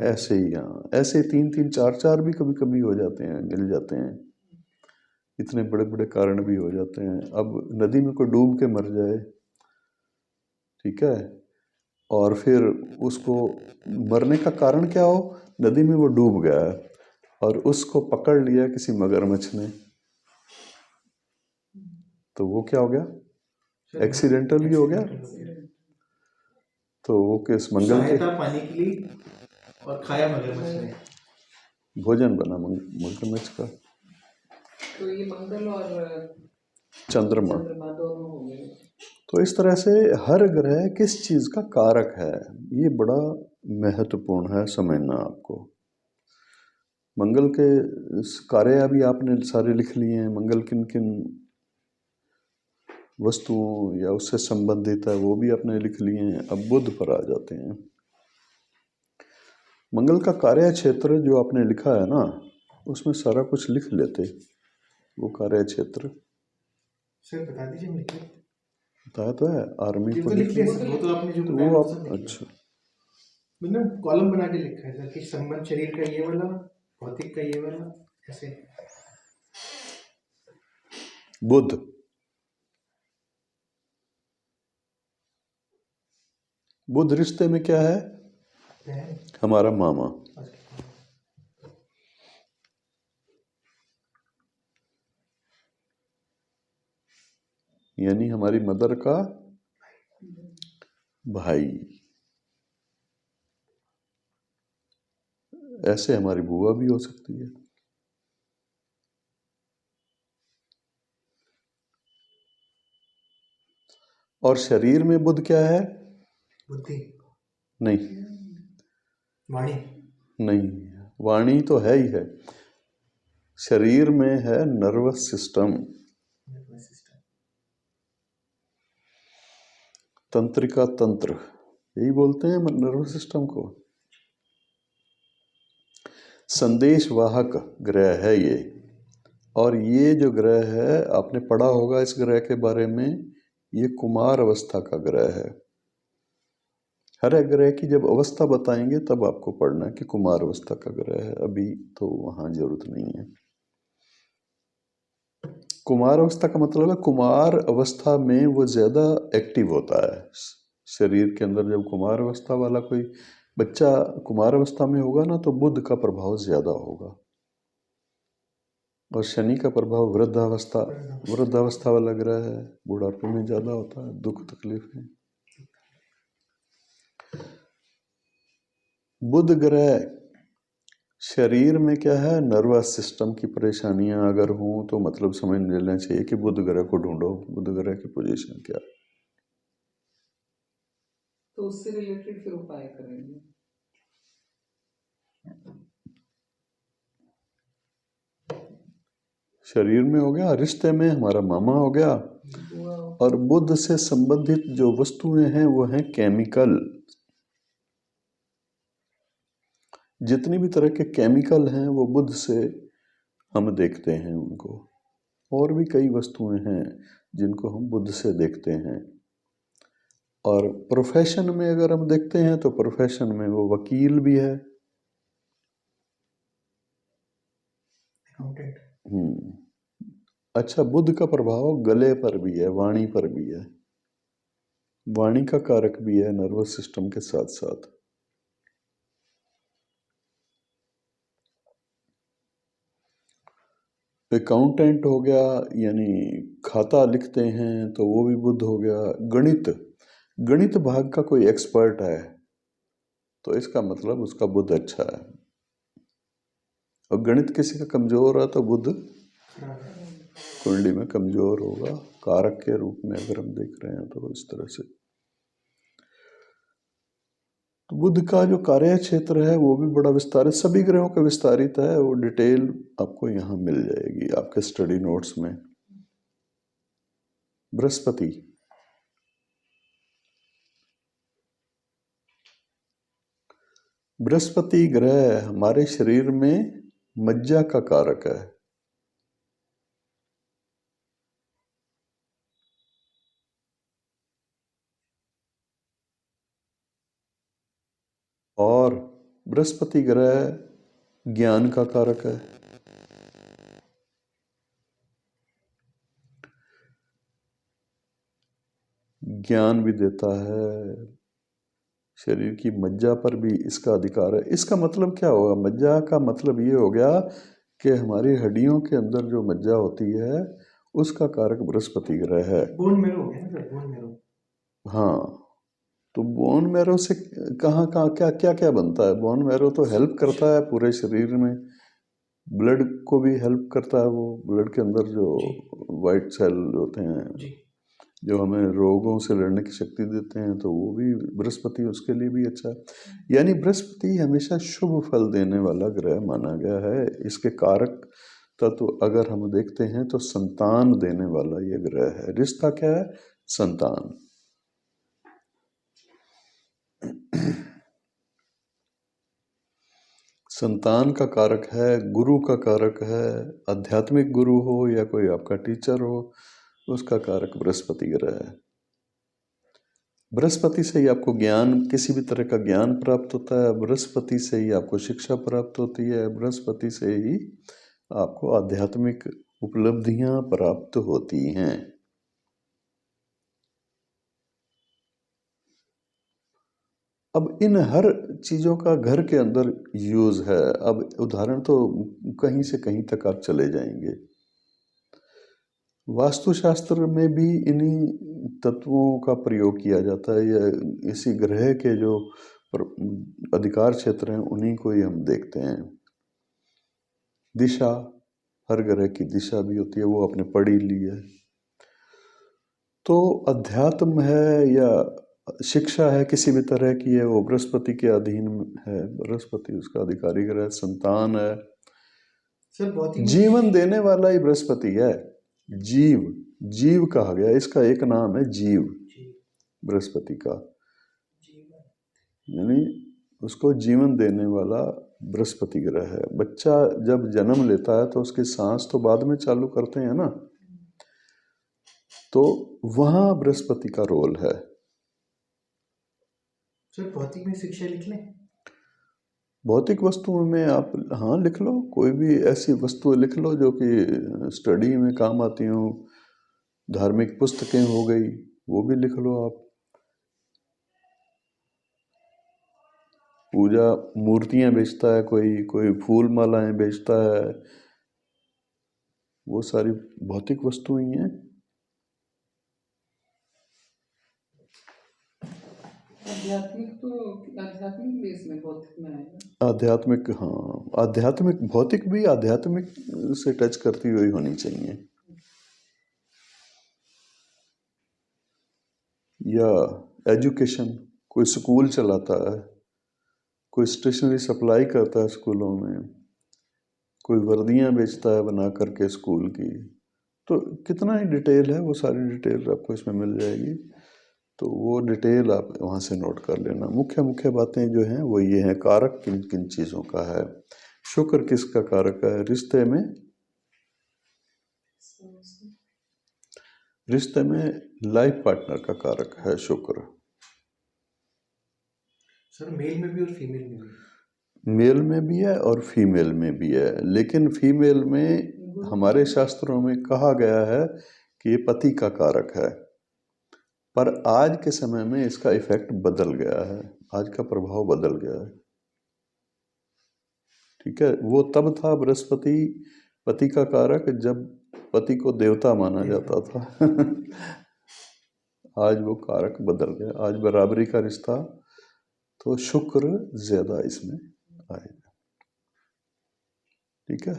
ऐसे ही, हाँ, ऐसे 3-3 4-4 भी कभी कभी हो जाते हैं, मिल जाते हैं। इतने बड़े बड़े कारण भी हो जाते हैं। अब नदी में कोई डूब के मर जाए, ठीक है, और फिर उसको मरने का कारण क्या हो? नदी में वो डूब गया है और उसको पकड़ लिया किसी मगरमच्छ ने, तो वो क्या हो गया? एक्सीडेंटल ही हो गया। तो वो किस मंगल के पानी के लिए और खाया मगरमच्छ ने, भोजन बना मगरमच्छ का। तो ये मंगल और चंद्रमा दोनों हो गए। तो इस तरह से हर ग्रह किस चीज़ का कारक है, ये बड़ा महत्वपूर्ण है समझना आपको। मंगल के कार्य अभी आपने सारे लिख लिए हैं, मंगल किन किन वस्तुओं या उससे संबंधित है वो भी आपने लिख लिए हैं। अब बुध पर आ जाते हैं। मंगल का कार्य क्षेत्र जो आपने लिखा है ना, उसमें सारा कुछ लिख लेते, वो कार्य क्षेत्र सर बता दीजिए मुझे। बताया तो है, आर्मी ये तो लिख लिया सर, वो तो आपने जो बताया वो सब लिख लिया। अच्छा मैंने कॉलम बना के लिखा है सर कि संबंध शरीर का ये वाला, भौतिक का ये वाला, ऐसे। बुध, बुध रिश्ते में क्या है? हमारा मामा। यानी हमारी मदर का भाई। ऐसे हमारी बुआ भी हो सकती है। और शरीर में बुध क्या है? बुद्धि नहीं, वाणी नहीं, वाणी तो है ही है। शरीर में है नर्वस सिस्टम, तंत्रिका तंत्र, यही बोलते हैं नर्वस सिस्टम को। संदेश वाहक ग्रह है ये। और ये जो ग्रह है, आपने पढ़ा होगा इस ग्रह के बारे में, ये कुमार अवस्था का ग्रह है। हर एक ग्रह की जब अवस्था बताएंगे तब आपको पढ़ना है कि कुमार अवस्था का ग्रह है। अभी तो वहां जरूरत नहीं है। कुमार अवस्था का मतलब है कुमार अवस्था में वो ज्यादा एक्टिव होता है। शरीर के अंदर जब कुमार अवस्था वाला कोई बच्चा कुमार अवस्था में होगा ना, तो बुध का प्रभाव ज्यादा होगा। और शनि का प्रभाव वृद्धावस्था वाला ग्रह है, बुढ़ापे में ज्यादा होता है, दुख तकलीफ है। बुध ग्रह शरीर में क्या है, नर्वस सिस्टम की परेशानियां अगर हों तो मतलब समझ लेना चाहिए कि बुध ग्रह को ढूंढो, बुध ग्रह की पोजीशन क्या है। तो उससे रिलेटेड फिर उपाय करेंगे। शरीर में हो गया, रिश्ते में हमारा मामा हो गया, और बुध से संबंधित जो वस्तुएं हैं वो हैं केमिकल। जितनी भी तरह के केमिकल हैं वो बुध से हम देखते हैं उनको। और भी कई वस्तुएं हैं जिनको हम बुध से देखते हैं। और प्रोफेशन में अगर हम देखते हैं तो प्रोफेशन में वो वकील भी है। अच्छा, बुध का प्रभाव गले पर भी है, वाणी पर भी है। वाणी का कारक भी है नर्वस सिस्टम के साथ साथ। अकाउंटेंट हो गया, यानी खाता लिखते हैं, तो वो भी बुध हो गया। गणित भाग का कोई एक्सपर्ट है तो इसका मतलब उसका बुध अच्छा है। और गणित किसी का कमजोर है तो बुध कुंडली में कमजोर होगा, कारक के रूप में अगर हम देख रहे हैं तो इस तरह से। तो बुध का जो कार्य क्षेत्र है वो भी बड़ा विस्तारित, सभी ग्रहों का विस्तारित है। वो डिटेल आपको यहाँ मिल जाएगी आपके स्टडी नोट्स में। बृहस्पति, बृहस्पति ग्रह हमारे शरीर में मज्जा का कारक है। और बृहस्पति ग्रह ज्ञान का कारक है। ज्ञान भी देता है। शरीर की मज्जा पर भी इसका अधिकार है। इसका मतलब क्या होगा? मज्जा का मतलब ये हो गया कि हमारी हड्डियों के अंदर जो मज्जा होती है उसका कारक बृहस्पति ग्रह है। बोन मैरो हो गया ना सर, बोन मैरो। हाँ, तो बोन मैरो से कहाँ कहाँ क्या क्या क्या बनता है? बोन मैरो तो हेल्प करता है पूरे शरीर में, ब्लड को भी हेल्प करता है। वो ब्लड के अंदर जो वाइट सेल होते हैं जो हमें रोगों से लड़ने की शक्ति देते हैं, तो वो भी बृहस्पति उसके लिए भी अच्छा है। यानी बृहस्पति हमेशा शुभ फल देने वाला ग्रह माना गया है। इसके कारक तत्व अगर हम देखते हैं तो संतान देने वाला ये ग्रह है। रिश्ता क्या है? संतान। संतान का कारक है, गुरु का कारक है, आध्यात्मिक गुरु हो या कोई आपका टीचर हो, उसका कारक बृहस्पति ग्रह है। बृहस्पति से ही आपको ज्ञान, किसी भी तरह का ज्ञान प्राप्त होता है, बृहस्पति से ही आपको शिक्षा प्राप्त होती है, बृहस्पति से ही आपको आध्यात्मिक उपलब्धियां प्राप्त होती हैं। अब इन हर चीज़ों का घर के अंदर यूज़ है। अब उदाहरण तो कहीं से कहीं तक आप चले जाएंगे। वास्तुशास्त्र में भी इन्हीं तत्वों का प्रयोग किया जाता है, या इसी ग्रह के जो अधिकार क्षेत्र हैं उन्हीं को ही हम देखते हैं। दिशा, हर ग्रह की दिशा भी होती है, वो आपने पढ़ी ली है। तो अध्यात्म है या शिक्षा है किसी भी तरह की है, वो बृहस्पति के अधीन है। बृहस्पति उसका अधिकारी ग्रह। संतान है, जीवन देने वाला ही बृहस्पति है। जीव, जीव कहा गया, इसका एक नाम है जीव, बृहस्पति का, यानी उसको जीवन देने वाला बृहस्पति ग्रह है। बच्चा जब जन्म लेता है तो उसकी सांस तो बाद में चालू करते हैं ना, तो वहां बृहस्पति का रोल है। सर भौतिक में शिक्षा लिख लें? भौतिक वस्तुओं में आप हाँ लिख लो, कोई भी ऐसी वस्तुएं लिख लो जो कि स्टडी में काम आती हो। धार्मिक पुस्तकें हो गई, वो भी लिख लो आप। पूजा मूर्तियां बेचता है कोई, कोई फूल मालाएं बेचता है, वो सारी भौतिक वस्तुएं ही हैं। आध्यात्मिक बेस में भौतिक में आएगा। आध्यात्मिक, हाँ आध्यात्मिक, भौतिक भी आध्यात्मिक से टच करती हुई होनी चाहिए। या एजुकेशन, कोई स्कूल चलाता है, कोई स्टेशनरी सप्लाई करता है स्कूलों में, कोई वर्दियां बेचता है बना करके स्कूल की, तो कितना ही डिटेल है, वो सारी डिटेल आपको इसमें मिल जाएगी। तो वो डिटेल आप वहाँ से नोट कर लेना। मुख्य मुख्य बातें जो हैं वो ये हैं। कारक किन किन चीज़ों का है। शुक्र किसका कारक है? रिश्ते में, रिश्ते में लाइफ पार्टनर का कारक है शुक्र। सर मेल में भी और फीमेल में भी? मेल में भी है और फीमेल में भी है, लेकिन फीमेल में हमारे शास्त्रों में कहा गया है कि ये पति का कारक है, पर आज के समय में इसका इफेक्ट बदल गया है, आज का प्रभाव बदल गया है। ठीक है, वो तब था बृहस्पति पति का कारक जब पति को देवता माना जाता था। आज वो कारक बदल गया, आज बराबरी का रिश्ता, तो शुक्र ज्यादा इसमें आएगा। ठीक है,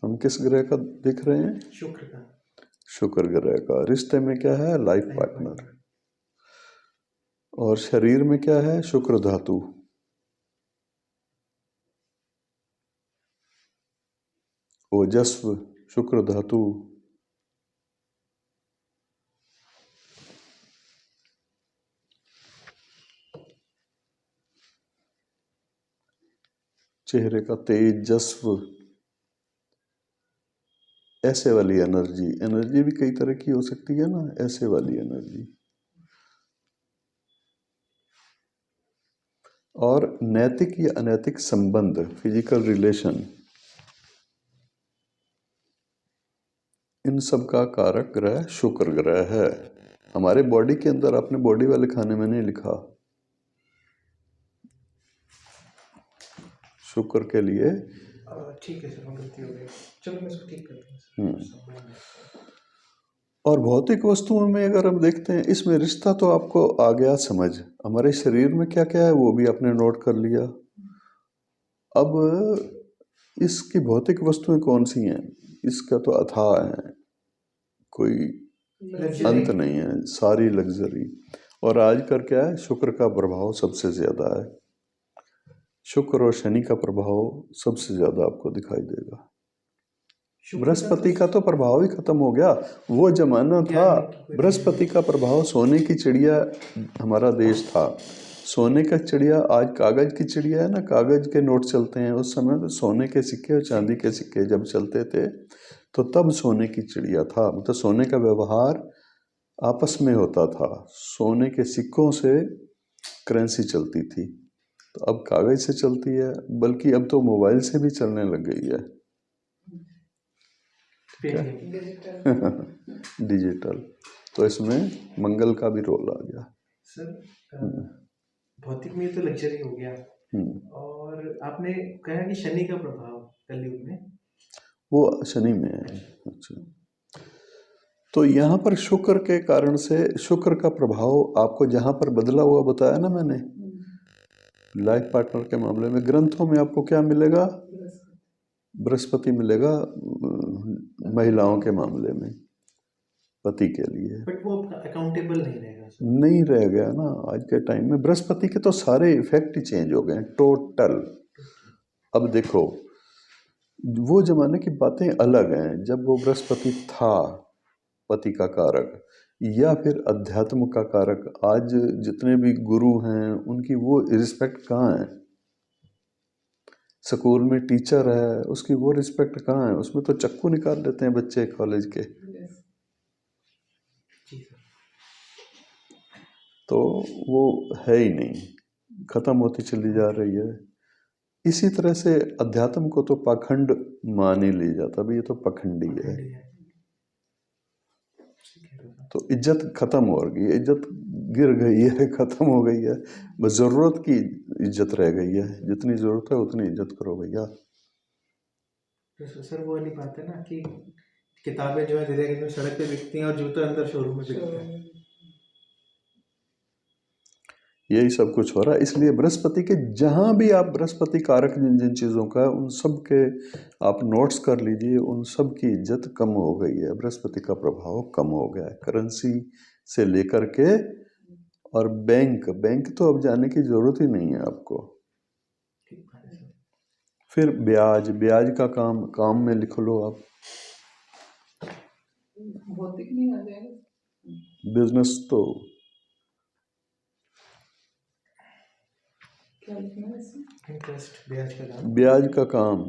हम किस ग्रह का देख रहे हैं? शुक्र का। शुक्र ग्रह का। रिश्ते में क्या है? Life partner. और शरीर में क्या है? शुक्र धातु। ओजस्व, शुक्र धातु। चेहरे का तेजस्व, ऐसे वाली एनर्जी। एनर्जी भी कई तरह की हो सकती है ना, ऐसे वाली एनर्जी। और नैतिक या अनैतिक संबंध, फिजिकल रिलेशन, इन सब का कारक ग्रह शुक्र ग्रह है। हमारे बॉडी के अंदर आपने बॉडी वाले खाने में नहीं लिखा, शुक्र के लिए। ठीक है सर, गलती हो गई, चलो मैं इसको ठीक करता हूँ। और भौतिक वस्तुओं में अगर हम देखते हैं, इसमें रिश्ता तो आपको आ गया समझ। हमारे शरीर में क्या क्या है वो भी आपने नोट कर लिया। अब इसकी भौतिक वस्तुएं कौन सी हैं? इसका तो अथाह है, कोई अंत नहीं है, सारी लग्जरी। और आज कर क्या है? शुक्र का प्रभाव सबसे ज्यादा है। शुक्र और शनि का प्रभाव सबसे ज्यादा आपको दिखाई देगा। बृहस्पति का तो प्रभाव ही खत्म हो गया। वो जमाना था बृहस्पति का प्रभाव, सोने की चिड़िया हमारा देश था, सोने का चिड़िया आज कागज की चिड़िया है ना, कागज के नोट चलते हैं। उस समय तो सोने के सिक्के और चांदी के सिक्के जब चलते थे तो तब सोने की चिड़िया था। मतलब सोने का व्यवहार आपस में होता था, सोने के सिक्कों से करेंसी चलती थी। तो अब कागज से चलती है, बल्कि अब तो मोबाइल से भी चलने लग गई है। डिजिटल। तो इसमें मंगल का भी रोल आ गया। सर भौतिक में तो लग्जरी हो गया, और आपने कहा कि शनि का प्रभाव कलयुग में, वो शनि में है। अच्छा, तो यहाँ पर शुक्र के कारण से, शुक्र का प्रभाव आपको जहाँ पर बदला हुआ बताया ना मैंने, लाइफ पार्टनर के मामले में ग्रंथों में आपको क्या मिलेगा? बृहस्पति मिलेगा महिलाओं के मामले में, पति के लिए। बट वो अकाउंटेबल नहीं रहेगा सर। नहीं रह गया ना आज के टाइम में। बृहस्पति के तो सारे इफेक्ट ही चेंज हो गए टोटल। अब देखो, वो जमाने की बातें अलग हैं जब वो बृहस्पति था पति का कारक, या फिर अध्यात्म का कारक। आज जितने भी गुरु हैं उनकी वो रिस्पेक्ट कहाँ है? स्कूल में टीचर है, उसकी वो रिस्पेक्ट कहाँ है? उसमें तो चक्कू निकाल लेते हैं बच्चे कॉलेज के। तो वो है ही नहीं, खत्म होती चली जा रही है। इसी तरह से अध्यात्म को तो पाखंड मान ही लिया जाता, भाई ये तो पखंडी है। तो इज्जत खत्म हो गई, इज्जत गिर गई है, खत्म हो गई है। बस जरूरत की इज्जत रह गई है, जितनी जरूरत है उतनी इज्जत करो भैया। तो सर वो वाली बात है ना कि किताबें जो है धीरे धीरे सड़क पे बिकती हैं और जूते अंदर शोरूम में बिकते हैं। यही सब कुछ हो रहा है। इसलिए बृहस्पति के जहाँ भी आप बृहस्पति कारक जिन जिन चीज़ों का, उन सब के आप नोट्स कर लीजिए, उन सब की इज्जत कम हो गई है। बृहस्पति का प्रभाव कम हो गया है, करेंसी से लेकर के। और बैंक तो अब जाने की जरूरत ही नहीं है आपको। फिर ब्याज का काम में लिख लो आप। भौतिक नहीं आ जाएगा। बिजनेस तो क्या लिखना है इसमें? इंटरेस्ट, ब्याज ब्याज का काम।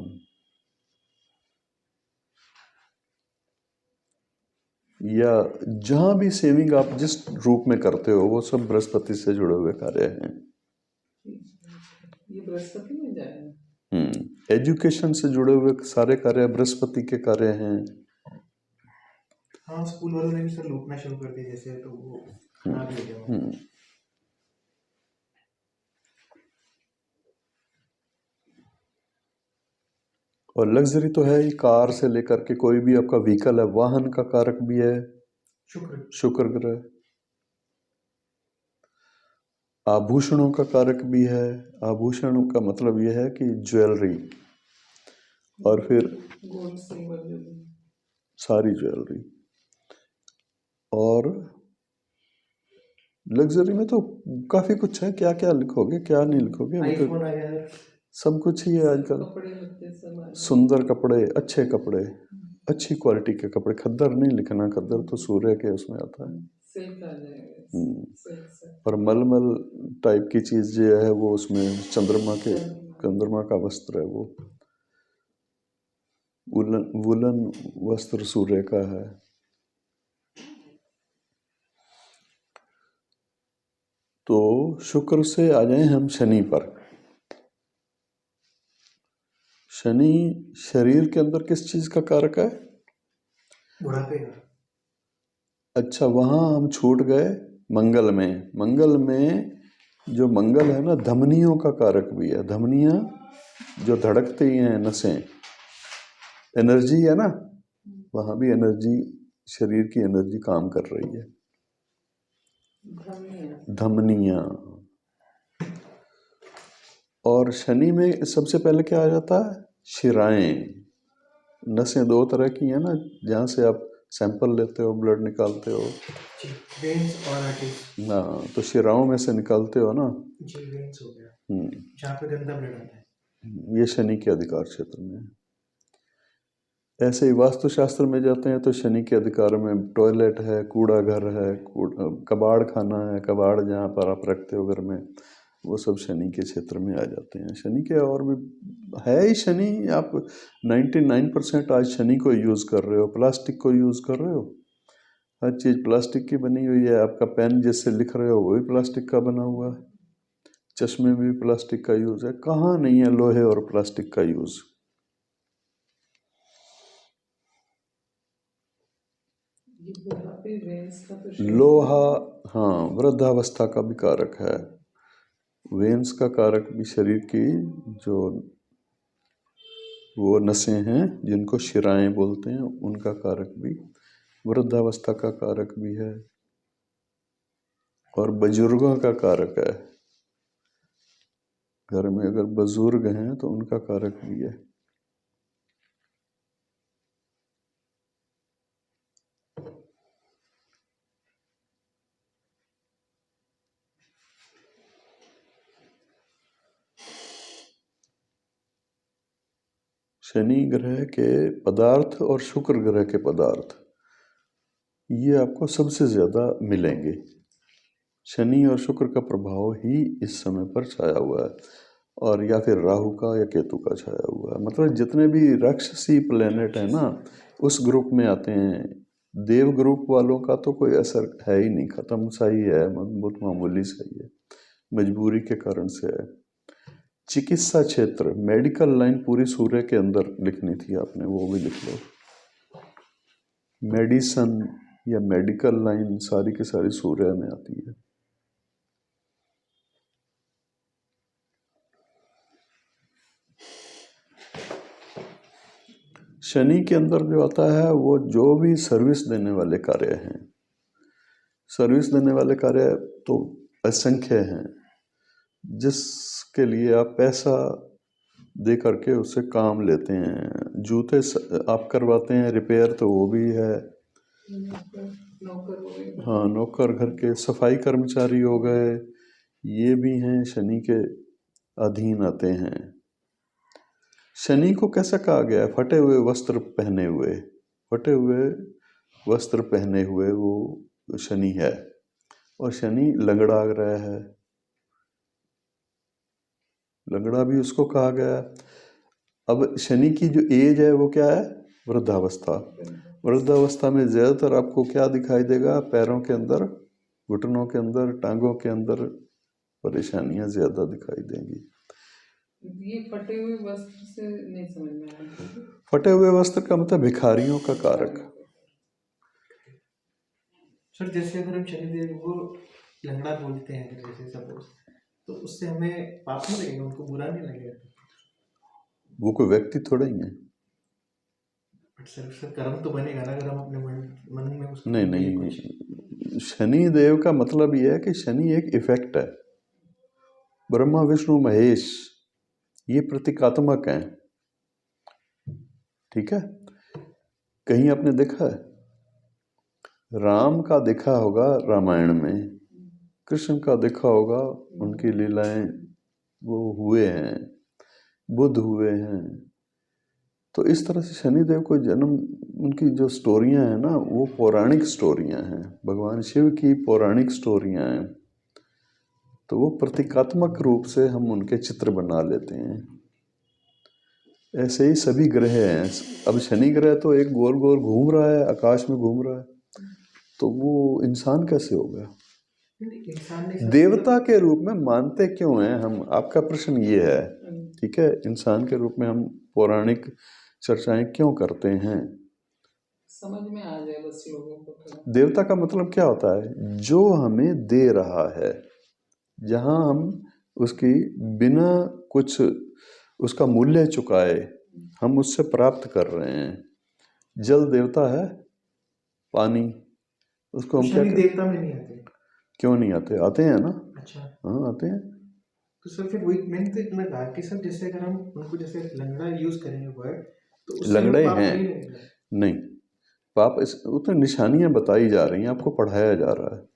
या जहां भी सेविंग आप जिस रूप में करते हो, वो सब बृहस्पति से जुड़े हुए कार्य हैं। ये बृहस्पति में जाएगा। एजुकेशन से जुड़े हुए सारे कार्य बृहस्पति के कार्य हैं। हाँ, स्कूल वालों ने भी सर लूटना शुरू कर दिया जैसे, तो वो खराब हो गया। और लग्जरी तो है ही, कार से लेकर के कोई भी आपका व्हीकल है, वाहन का कारक भी है शुक्र ग्रह। आभूषणों का कारक भी है। आभूषण का मतलब यह है कि ज्वेलरी, और फिर गोल्ड सिल्वर सारी ज्वेलरी। और लग्जरी में तो काफी कुछ है, क्या क्या लिखोगे क्या नहीं लिखोगे, मतलब सब कुछ ही है आजकल। सुंदर कपड़े, अच्छे कपड़े, अच्छी क्वालिटी के कपड़े। खद्दर नहीं लिखना, खद्दर तो सूर्य के उसमें आता है। और मलमल टाइप की चीज जो है वो उसमें चंद्रमा का वस्त्र है वो। वुलन वस्त्र सूर्य का है। तो शुक्र से आ जाए हम शनि पर। शनि शरीर के अंदर किस चीज का कारक है? बुढ़ापे का। अच्छा, वहां हम छूट गए मंगल में। मंगल में जो मंगल है ना, धमनियों का कारक भी है। धमनियां जो धड़कती हैं, नसें, एनर्जी है ना, वहां भी एनर्जी, शरीर की एनर्जी काम कर रही है। धमनियां। और शनि में सबसे पहले क्या आ जाता है? शिराएं। नसें दो तरह की है ना, जहाँ से आप सैंपल लेते हो, ब्लड निकालते हो। हाँ, तो शिराओं में से निकालते हो ना। जी, वेन्स हो गया। जहाँ पे गंदा ब्लड आता है। ये शनि के अधिकार क्षेत्र में है। ऐसे ही वास्तुशास्त्र में जाते हैं तो शनि के अधिकार में टॉयलेट है, कूड़ा घर है, कबाड़ खाना है, कबाड़ जहाँ पर आप रखते हो घर में, वो सब शनि के क्षेत्र में आ जाते हैं। शनि के और भी है ही शनि, आप 99% आज शनि को यूज़ कर रहे हो, प्लास्टिक को यूज़ कर रहे हो, हर चीज़ प्लास्टिक की बनी हुई है। आपका पेन जिससे लिख रहे हो वो भी प्लास्टिक का बना हुआ है, चश्मे में भी प्लास्टिक का यूज़ है, कहाँ नहीं है लोहे और प्लास्टिक का यूज़। लोहा, हाँ, वृद्धावस्था का भी कारक है। वेन्स का कारक भी शरीर की जो वो नसें हैं जिनको शिराएं बोलते हैं, उनका कारक भी वृद्धावस्था का कारक भी है, और बुजुर्गों का कारक है। घर में अगर बुजुर्ग हैं तो उनका कारक भी है। शनि ग्रह के पदार्थ और शुक्र ग्रह के पदार्थ ये आपको सबसे ज़्यादा मिलेंगे। शनि और शुक्र का प्रभाव ही इस समय पर छाया हुआ है, और या फिर राहु का या केतु का छाया हुआ है। मतलब जितने भी राक्षसी प्लेनेट है ना उस ग्रुप में आते हैं। देव ग्रुप वालों का तो कोई असर है ही नहीं, ख़त्म सा ही है, बहुत मामूली सा ही है, मजबूरी के कारण से है। चिकित्सा क्षेत्र, मेडिकल लाइन पूरी सूर्य के अंदर लिखनी थी आपने, वो भी लिख लो। मेडिसन या मेडिकल लाइन सारी की सारी सूर्य में आती है। शनि के अंदर जो आता है वो जो भी सर्विस देने वाले कार्य हैं, सर्विस देने वाले कार्य तो असंख्य हैं, जिसके लिए आप पैसा दे करके उससे काम लेते हैं। जूते आप करवाते हैं रिपेयर, तो वो भी है। हाँ, नौकर, घर के सफाई कर्मचारी हो गए, ये भी हैं, शनि के अधीन आते हैं। शनि को कैसा कहा गया है? फटे हुए वस्त्र पहने हुए, फटे हुए वस्त्र पहने हुए वो शनि है, और शनि लंगड़ा ग्रह है। लंगड़ा भी उसको कहा गया है। अब शनि की जो एज है वो क्या है? वृद्धावस्था। वृद्धावस्था में ज़्यादातर आपको क्या दिखाई देगा? पैरों के अंदर, घुटनों के अंदर, टांगों के अंदर परेशानियां ज़्यादा दिखाई देंगी। ये फटे हुए वस्त्र से नहीं समझ में आया। फटे हुए वस्त्र का मतलब भिखारियों का कारक। सर जैसे अगर हम शनिदेव को लंगड़ा बोलते हैं, जैसे सपोज, तो उससे हमें पाप नहीं लगेगा, उनको बुरा नहीं लगेगा? वो कोई व्यक्ति थोड़ा ही है। सर कर्म तो बनेगा ना, अगर हम अपने मन में उसको नहीं, शनि देव का मतलब ये है कि शनि एक इफेक्ट है। ब्रह्मा विष्णु महेश ये प्रतीकात्मक हैं, ठीक है। कहीं आपने देखा है? राम का देखा होगा रामायण में, कृष्ण का देखा होगा, उनकी लीलाएं वो हुए हैं, बुद्ध हुए हैं। तो इस तरह से शनिदेव को जन्म, उनकी जो स्टोरियां हैं ना वो पौराणिक स्टोरियां हैं, भगवान शिव की पौराणिक स्टोरियां हैं। तो वो प्रतीकात्मक रूप से हम उनके चित्र बना लेते हैं। ऐसे ही सभी ग्रह हैं। अब शनि ग्रह तो एक गोल गोल घूम रहा है, आकाश में घूम रहा है, तो वो इंसान कैसे हो गया? देवता के रूप में मानते क्यों हैं हम? आपका प्रश्न ये है, ठीक है। इंसान के रूप में हम पौराणिक चर्चाएं क्यों करते हैं? समझ में आ जाए बस लोगों को। देवता का मतलब क्या होता है? जो हमें दे रहा है, जहां हम उसकी बिना कुछ उसका मूल्य चुकाए हम उससे प्राप्त कर रहे हैं। जल देवता है, पानी, उसको हम क्या देवता में नहीं आते? क्यों नहीं आते? आते हैं ना। अच्छा, हाँ, आते हैं। तो सर फिर वही मैंने तो इतना कहा कि सर जैसे अगर हम उनको जैसे लंगड़ा यूज करेंगे वर्ड, तो उससे लंगड़े पाप हैं नहीं, पाप वो तो निशानियां बताई जा रही हैं, आपको पढ़ाया जा रहा है।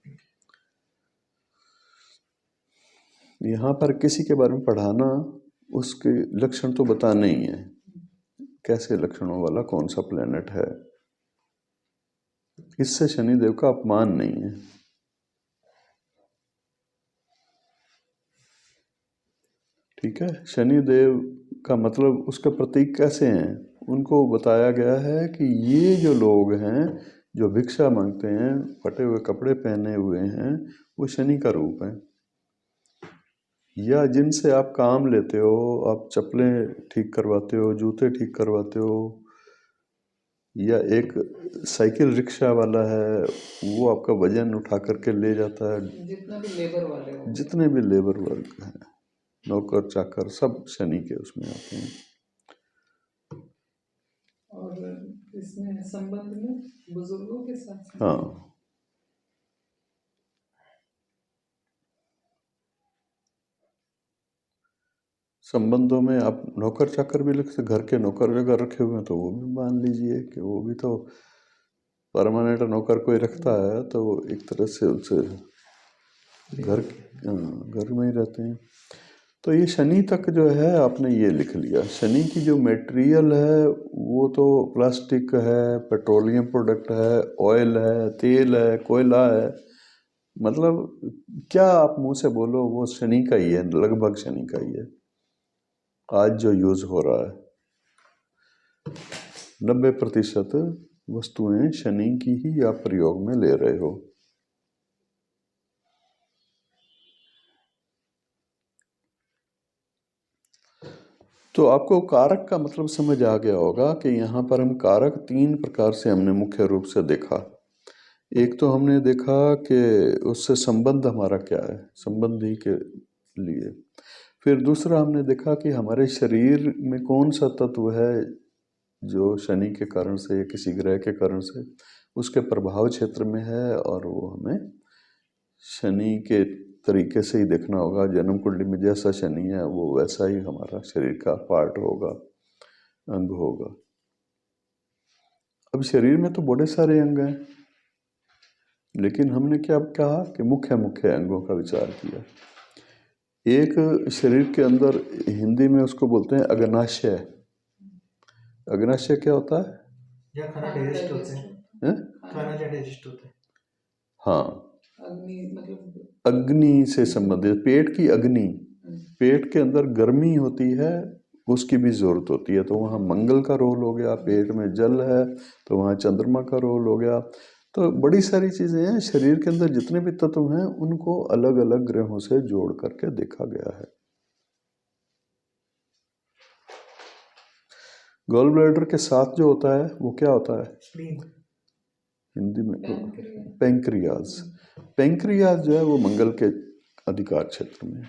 यहाँ पर किसी के बारे में पढ़ाना, उसके लक्षण तो बताने ही है, कैसे लक्षणों वाला कौन सा प्लेनेट है। इससे शनिदेव का अपमान नहीं है। ठीक है। शनि देव का मतलब उसका प्रतीक कैसे हैं, उनको बताया गया है कि ये जो लोग हैं जो भिक्षा मांगते हैं, फटे हुए कपड़े पहने हुए हैं, वो शनि का रूप है। या जिनसे आप काम लेते हो, आप चप्पलें ठीक करवाते हो, जूते ठीक करवाते हो, या एक साइकिल रिक्शा वाला है वो आपका वजन उठा करके ले जाता है, जितना भी लेबर वाले हो, जितने भी लेबर वर्ग हैं, नौकर चाकर, सब शनि के उसमें आते हैं। और इसमें संबंध में बुजुर्गों के साथ हाँ, संबंधों में आप नौकर चाकर भी लिखते, घर के नौकर अगर रखे हुए हैं तो वो भी मान लीजिए कि वो भी तो परमानेंट नौकर कोई रखता है तो वो एक तरह से उनसे घर में ही रहते हैं। तो ये शनि तक जो है आपने ये लिख लिया। शनि की जो मटेरियल है वो तो प्लास्टिक है, पेट्रोलियम प्रोडक्ट है, ऑयल है, तेल है, कोयला है, मतलब क्या आप मुंह से बोलो वो शनि का ही है, लगभग शनि का ही है। आज जो यूज हो रहा है 90% वस्तुएं शनि की ही आप प्रयोग में ले रहे हो। तो आपको कारक का मतलब समझ आ गया होगा कि यहाँ पर हम कारक 3 प्रकार से हमने मुख्य रूप से देखा। एक तो हमने देखा कि उससे संबंध हमारा क्या है, संबंधी के लिए। फिर दूसरा हमने देखा कि हमारे शरीर में कौन सा तत्व है जो शनि के कारण से या किसी ग्रह के कारण से उसके प्रभाव क्षेत्र में है, और वो हमें शनि के तरीके से ही देखना होगा। जन्म कुंडली में जैसा शनि है वो वैसा ही हमारा शरीर का पार्ट होगा, अंग होगा। अब शरीर में तो बड़े सारे अंग हैं, लेकिन हमने क्या कहा कि मुख्य मुख्य अंगों का विचार किया। एक शरीर के अंदर, हिंदी में उसको बोलते हैं अग्नाशय। अग्नाशय क्या होता है? या खाना डाइजेस्ट होता है, खाना जो डाइजेस्ट होता है। हाँ, अग्नि मतलब अग्नि से संबंधित, पेट की अग्नि, पेट के अंदर गर्मी होती है, उसकी भी जरूरत होती है। तो वहाँ मंगल का रोल हो गया, पेट में जल है तो वहाँ चंद्रमा का रोल हो गया। तो बड़ी सारी चीजें हैं शरीर के अंदर, जितने भी तत्व हैं उनको अलग अलग ग्रहों से जोड़ करके देखा गया है। गॉल ब्लैडर के साथ जो होता है वो क्या होता है? हिंदी में पैंक्रियाज। पैंक्रियाज जो है वो मंगल के अधिकार क्षेत्र में,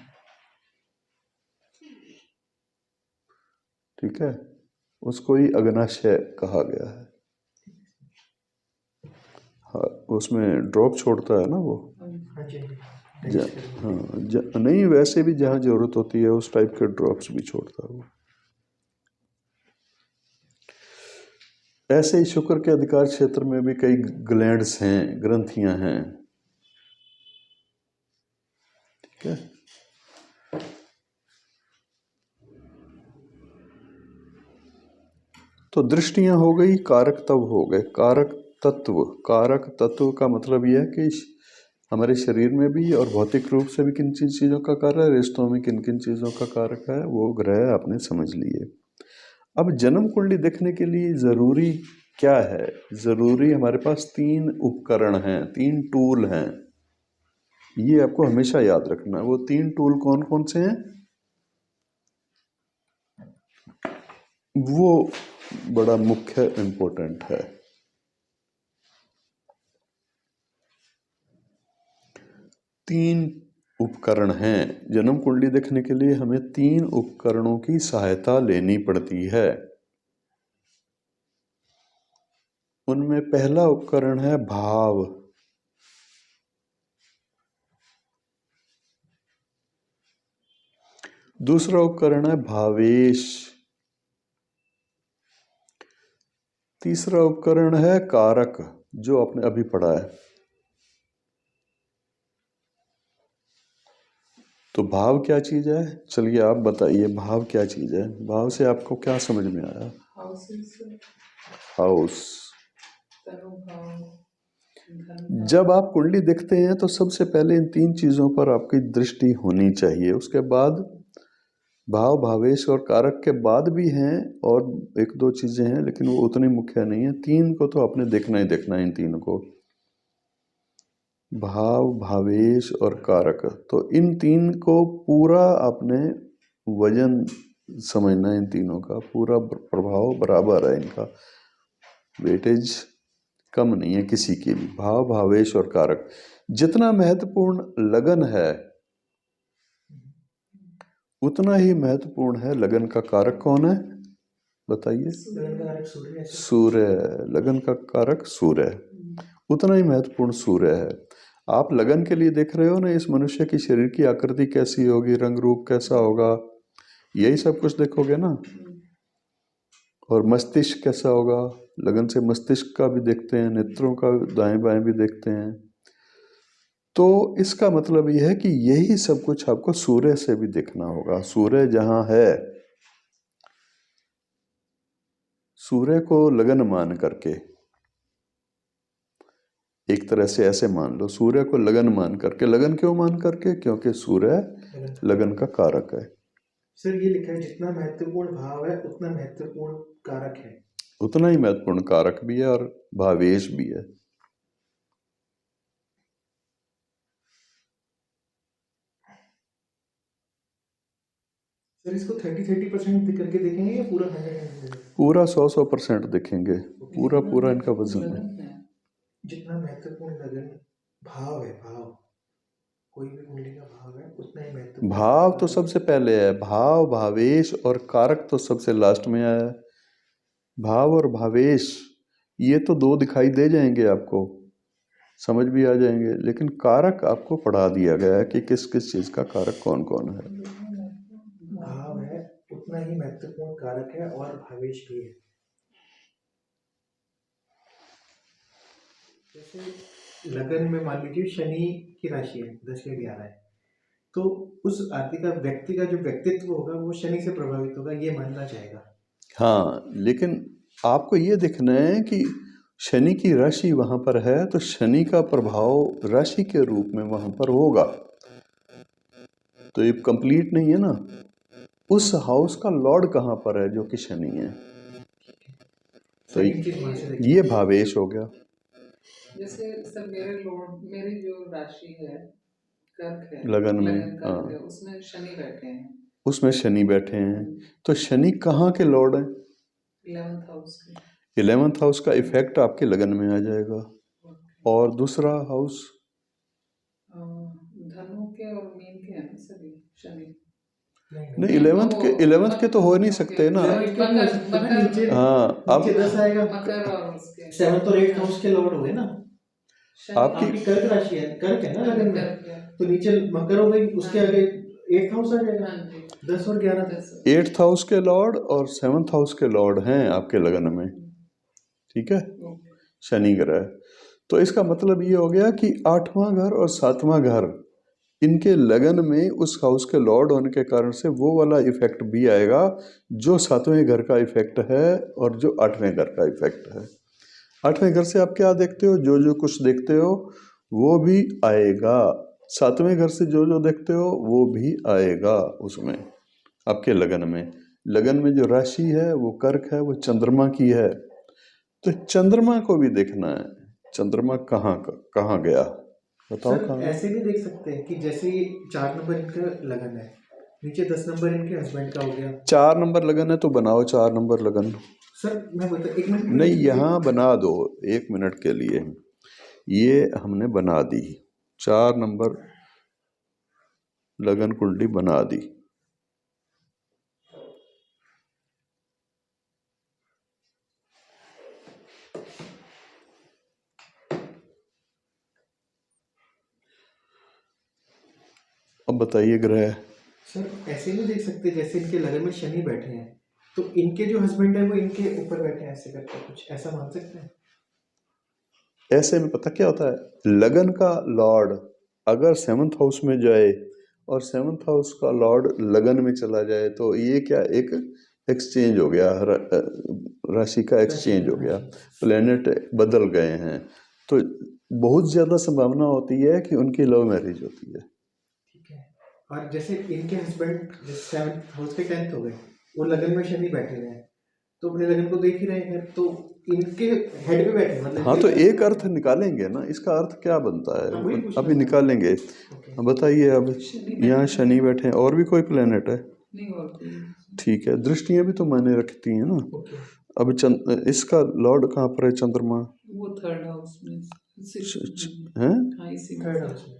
ठीक है, उसको ही अग्नाशय कहा गया है। हाँ, उसमें ड्रॉप छोड़ता है ना वो। नहीं, वैसे भी जहाँ जरूरत होती है उस टाइप के ड्रॉप्स भी छोड़ता है वो। ऐसे ही शुक्र के अधिकार क्षेत्र में भी कई ग्लैंड्स हैं, ग्रंथियां हैं, ठीक है। तो दृष्टियां हो गई, कारक तत्व हो गए। कारक तत्व का मतलब यह है कि हमारे शरीर में भी और भौतिक रूप से भी किन किन चीज़ों का कार्य है, रिश्तों में किन किन चीज़ों का कारक है, वो ग्रह आपने समझ लिए। अब जन्म कुंडली देखने के लिए ज़रूरी क्या है? ज़रूरी हमारे पास 3 उपकरण हैं, 3 टूल हैं। ये आपको हमेशा याद रखना। वो 3 टूल कौन कौन से हैं? वो बड़ा मुख्य इम्पोर्टेंट है। 3 उपकरण हैं। जन्म कुंडली देखने के लिए हमें 3 उपकरणों की सहायता लेनी पड़ती है। उनमें पहला उपकरण है भाव। दूसरा उपकरण है भावेश। तीसरा उपकरण है कारक, जो आपने अभी पढ़ा है। तो भाव क्या चीज है? चलिए आप बताइए, भाव क्या चीज है? भाव से आपको क्या समझ में आया? हाउस। जब आप कुंडली देखते हैं तो सबसे पहले इन 3 चीजों पर आपकी दृष्टि होनी चाहिए। उसके बाद भाव भावेश और कारक के बाद भी हैं और एक दो चीजें हैं, लेकिन वो उतनी मुख्य नहीं है। तीन को तो आपने देखना ही देखना है, इन तीनों को, भाव भावेश और कारक। तो इन तीन को पूरा आपने वजन समझना है, इन तीनों का पूरा प्रभाव बराबर है, इनका वेटेज कम नहीं है किसी की भी। भाव भावेश और कारक जितना महत्वपूर्ण लगन है उतना ही महत्वपूर्ण है लगन का कारक कौन है बताइए? सूर्य। लगन का कारक सूर्य, उतना ही महत्वपूर्ण सूर्य है। आप लगन के लिए देख रहे हो ना, इस मनुष्य की शरीर की आकृति कैसी होगी, रंग रूप कैसा होगा, यही सब कुछ देखोगे ना। और मस्तिष्क कैसा होगा, लगन से मस्तिष्क का भी देखते हैं, नेत्रों का दाएं बाएं भी देखते हैं। तो इसका मतलब यह है कि यही सब कुछ आपको सूर्य से भी देखना होगा। सूर्य जहां है, सूर्य को लगन मान करके, एक तरह से ऐसे मान लो, सूर्य को लगन मान करके। लगन क्यों मान करके? क्योंकि सूर्य लगन का कारक है। सर ये लिखा है जितना महत्वपूर्ण भाव है उतना महत्वपूर्ण कारक है। उतना ही महत्वपूर्ण कारक भी है और भावेश भी है। सर इसको 30-30% करके देखेंगे या पूरा 100%? पूरा 100% देखेंगे, पूरा पूरा इनका वजन है। जितना महत्वपूर्ण लगन भाव है, भाव कोई भी कुंडली का भाव है उतना ही महत्वपूर्ण। भाव तो सबसे पहले है, भाव भावेश और कारक तो सबसे लास्ट में आया है। भाव और भावेश ये तो दो दिखाई दे जाएंगे, आपको समझ भी आ जाएंगे, लेकिन कारक आपको पढ़ा दिया गया है कि किस किस चीज का कारक कौन कौन है। भाव है उतना ही महत्वपूर्ण कारक है और भावेश भी है। जैसे लगन में मान लीजिए शनि की राशि है 10 या 11 है, तो उस आदमी का व्यक्ति का जो व्यक्तित्व होगा वो शनि से प्रभावित होगा, ये मानना चाहेगा। हाँ, लेकिन आपको ये देखना है कि शनि की राशि वहां पर है तो शनि का प्रभाव राशि के रूप में वहां पर होगा, तो ये कंप्लीट नहीं है ना। उस हाउस का लॉर्ड कहाँ पर है? जो कि शनि है, तो ये भावेश हो गया। जैसे सर मेरी जो राशि है कर्क है, लगन में, कर्क है, उसमें शनि बैठे हैं। उसमें शनि बैठे हैं, तो शनि कहाँ के लॉर्ड हैं? 11th हाउस के। 11th हाउस का इफेक्ट आपके लगन में आ जाएगा। और दूसरा हाउस धनु के और मीन के हैं सभी शनि। नहीं, 11th के तो हो नहीं सकते ना। हाँ, अब 10 आएगा, 7th और 8th हाउस के लॉर्ड हुए ना। आपकी कर्क राशि है, कर्क है ना लगन में, तो नीचे मकर हो गई, उसके आगे 8th हाउस आ जाएगा। 10 और 11 8th हाउस के लॉर्ड और 7th हाउस के लॉर्ड हैं आपके लगन में, ठीक है, शनि ग्रह। तो इसका मतलब ये हो गया कि 8वां घर और 7वां घर इनके लगन में उस हाउस के लॉर्ड होने के कारण से वो वाला इफेक्ट भी आएगा जो 7वें घर का इफेक्ट है और जो 8वें घर का इफेक्ट है। 8वें घर से आप क्या देखते हो? जो जो कुछ देखते हो वो भी आएगा। 7वें घर से जो जो देखते हो वो भी आएगा उसमें, आपके लगन में। लगन में जो राशि है वो कर्क है, वो चंद्रमा की है, तो चंद्रमा को भी देखना है। चंद्रमा कहाँ गया बताओ? सर ऐसे भी देख सकते हैं कि जैसे 4 नंबर इनका लगन है, नीचे 10 नंबर इनके हस्बैंड का हो गया। 4 नंबर लगन है तो बनाओ 4 नंबर लगन। सर मैं बोलता 1 मिनट नहीं, यहाँ बना दो 1 मिनट के लिए, ये हमने बना दी 4 नंबर लगन कुंडली बना दी। अब बताइए ग्रह। सर ऐसे नहीं देख सकते जैसे इनके लगन में शनि बैठे हैं तो इनके जो हस्बैंड है वो इनके ऊपर बैठे हैं, ऐसे करके कुछ ऐसा मान सकते हैं? ऐसे में पता क्या होता है, लगन का लॉर्ड अगर 7th हाउस में जाए और 7th हाउस का लॉर्ड लगन में चला जाए तो ये क्या एक एक्सचेंज हो गया, राशि का एक्सचेंज हो गया, प्लेनेट बदल गए हैं, तो बहुत ज़्यादा संभावना होती है कि उनकी लव मैरिज होती है। ठीक है, और जैसे इनके हस्बैंड जैसे 7th हाउस के 10th हो गए, वो लगन में शनि बैठे हुए हैं, तो अपने लगन को देख ही रहे हैं, तो इनके हेड पे बैठे मतलब। हाँ, तो एक अर्थ निकालेंगे ना, इसका अर्थ क्या बनता है अभी निकालेंगे। बताइए अब यहाँ शनि बैठे हैं, और भी कोई प्लेनेट है? नहीं, और कोई। ठीक है, दृष्टियां भी तो मायने रखती हैं ना। अब इसका लॉर्ड कहाँ पर है? चंद्रमा, वो 3rd हाउस में हैं।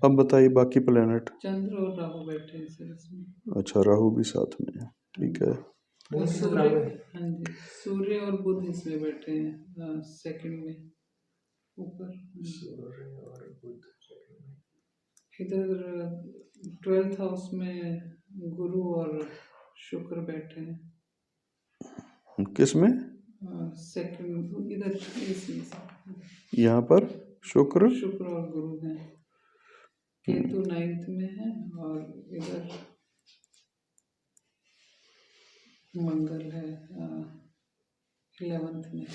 अब बताइए बाकी प्लेनेट। चंद्र और राहु बैठे हैं इसमें। अच्छा, राहु भी साथ में है, ठीक है। सूर्य और बुध इसमें बैठे हैं 2nd में ऊपर। सूर्य और बुध इधर 12th हाउस में गुरु और शुक्र बैठे हैं। किस में? 2nd इधर यहाँ पर शुक्र और गुरु हैं। केतु 9th में है, और इधर मंगल है 11th में।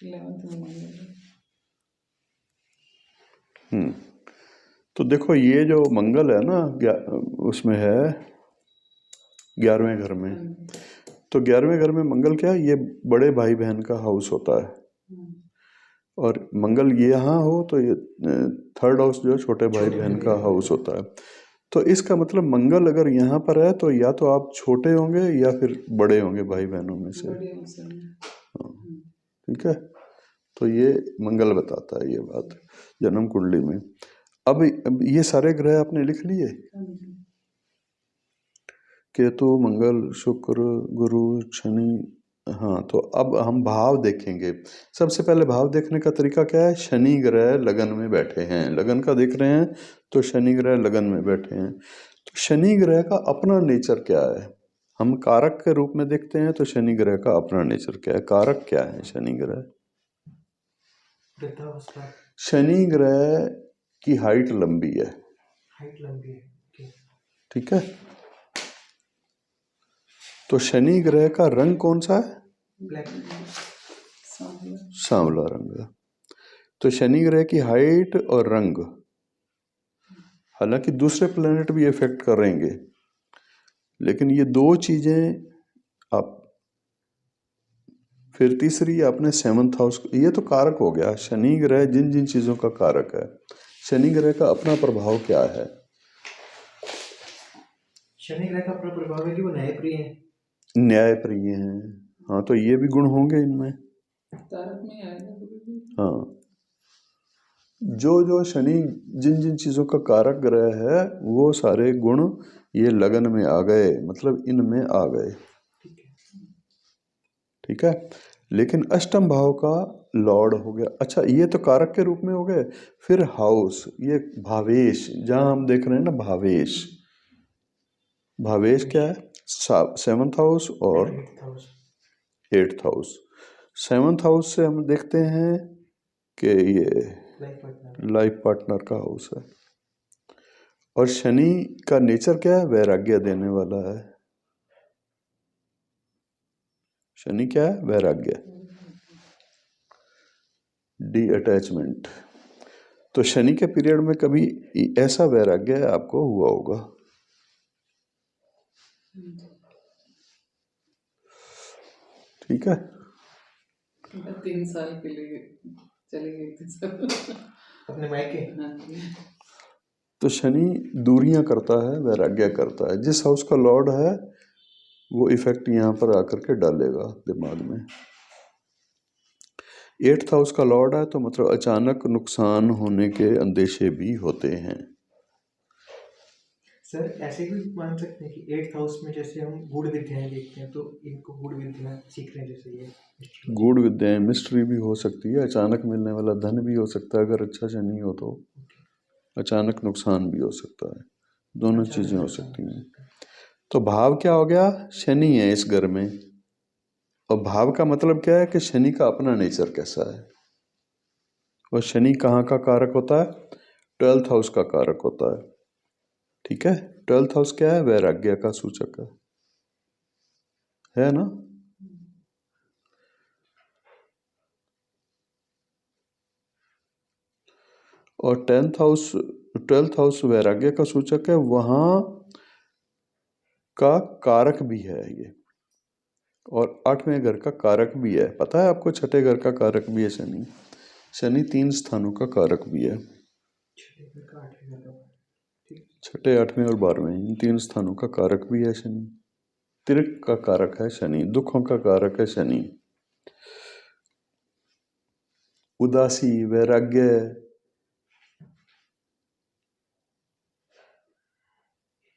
11th में मंगल है। तो देखो ये जो मंगल है ना, उसमें है 11वें घर में। तो 11वें घर में मंगल क्या है? ये बड़े भाई बहन का हाउस होता है, और मंगल ये यहाँ हो तो ये 3rd हाउस जो छोटे भाई बहन का हाउस होता है। तो इसका मतलब मंगल अगर यहाँ पर है तो या तो आप छोटे होंगे या फिर बड़े होंगे भाई बहनों में से। हाँ, ठीक है। तो ये मंगल बताता है ये बात जन्म कुंडली में। अब ये सारे ग्रह आपने लिख लिए, केतु, मंगल, शुक्र, गुरु, शनि। हाँ, तो अब हम भाव देखेंगे। सबसे पहले भाव देखने का तरीका क्या है? शनि ग्रह लगन में बैठे हैं, लगन का देख रहे हैं तो शनि ग्रह लगन में बैठे हैं। तो शनि ग्रह का अपना नेचर क्या है? हम कारक के रूप में देखते हैं तो शनि ग्रह का अपना नेचर क्या है? कारक क्या है शनि ग्रह? शनि ग्रह की हाइट लंबी है, ठीक है। तो शनि ग्रह का रंग कौन सा है? ब्लैक, सांवला रंग। तो शनि ग्रह की हाइट और रंग, हालांकि दूसरे प्लेनेट भी इफेक्ट करेंगे, लेकिन ये दो चीजें आप, फिर तीसरी आपने 7th हाउस, ये तो कारक हो गया। शनि ग्रह जिन जिन चीजों का कारक है, शनि ग्रह का अपना प्रभाव क्या है? शनि ग्रह का अपना प्रभाव है कि वो न्यायप्रिय है। न्यायप्रिय हैं, हाँ, तो ये भी गुण होंगे इनमें। कारक में आएगा। हाँ, जो शनि जिन जिन चीजों का कारक ग्रह है वो सारे गुण ये लगन में आ गए, मतलब इनमें आ गए, ठीक है। लेकिन अष्टम भाव का लॉर्ड हो गया। अच्छा, ये तो कारक के रूप में हो गए। फिर हाउस, ये भावेश, जहां हम देख रहे हैं ना भावेश, भावेश क्या है? 7th हाउस और 8th हाउस। 7th हाउस से हम देखते हैं कि ये लाइफ पार्टनर का हाउस है, और शनि का नेचर क्या है? वैराग्य देने वाला है। शनि क्या है? वैराग्य, डी अटैचमेंट। तो शनि के पीरियड में कभी ऐसा वैराग्य आपको हुआ होगा, ठीक है। 3 साल के लिए चले गए थे अपने मायके। तो शनि दूरियां करता है, वैराग्य करता है। जिस हाउस का लॉर्ड है वो इफेक्ट यहाँ पर आकर के डालेगा दिमाग में। 8th हाउस का लॉर्ड है तो मतलब अचानक नुकसान होने के अंदेशे भी होते हैं। सर ऐसे भी मान सकते हैं कि 8th हाउस में जैसे हम गूढ़ विद्याएं देखते हैं, तो इनको गूढ़ विद्या सीख रहे हैं, जैसे ये गूढ़ विद्याएं, मिस्ट्री भी हो सकती है, अचानक मिलने वाला धन भी हो सकता है। अगर अच्छा शनि हो तो अचानक नुकसान भी हो सकता है, दोनों चीजें हो सकती हैं। तो भाव क्या हो गया? शनि है इस घर में, और भाव का मतलब क्या है कि शनि का अपना नेचर कैसा है। और शनि कहाँ का कारक होता है? 12th हाउस का कारक होता है, ठीक है। 12th हाउस क्या है? वैराग्य का सूचक है ना। और 12th हाउस वैराग्य का सूचक है। वहाँ का कारक भी है ये, और 8वें घर का कारक भी है। पता है आपको, छठे घर का कारक भी है शनि। शनि 3 स्थानों का कारक भी है, छठे, 8वें और 12वें, इन 3 स्थानों का कारक भी है शनि। तिर्क का कारक है शनि, दुखों का कारक है शनि। उदासी, वैराग्य,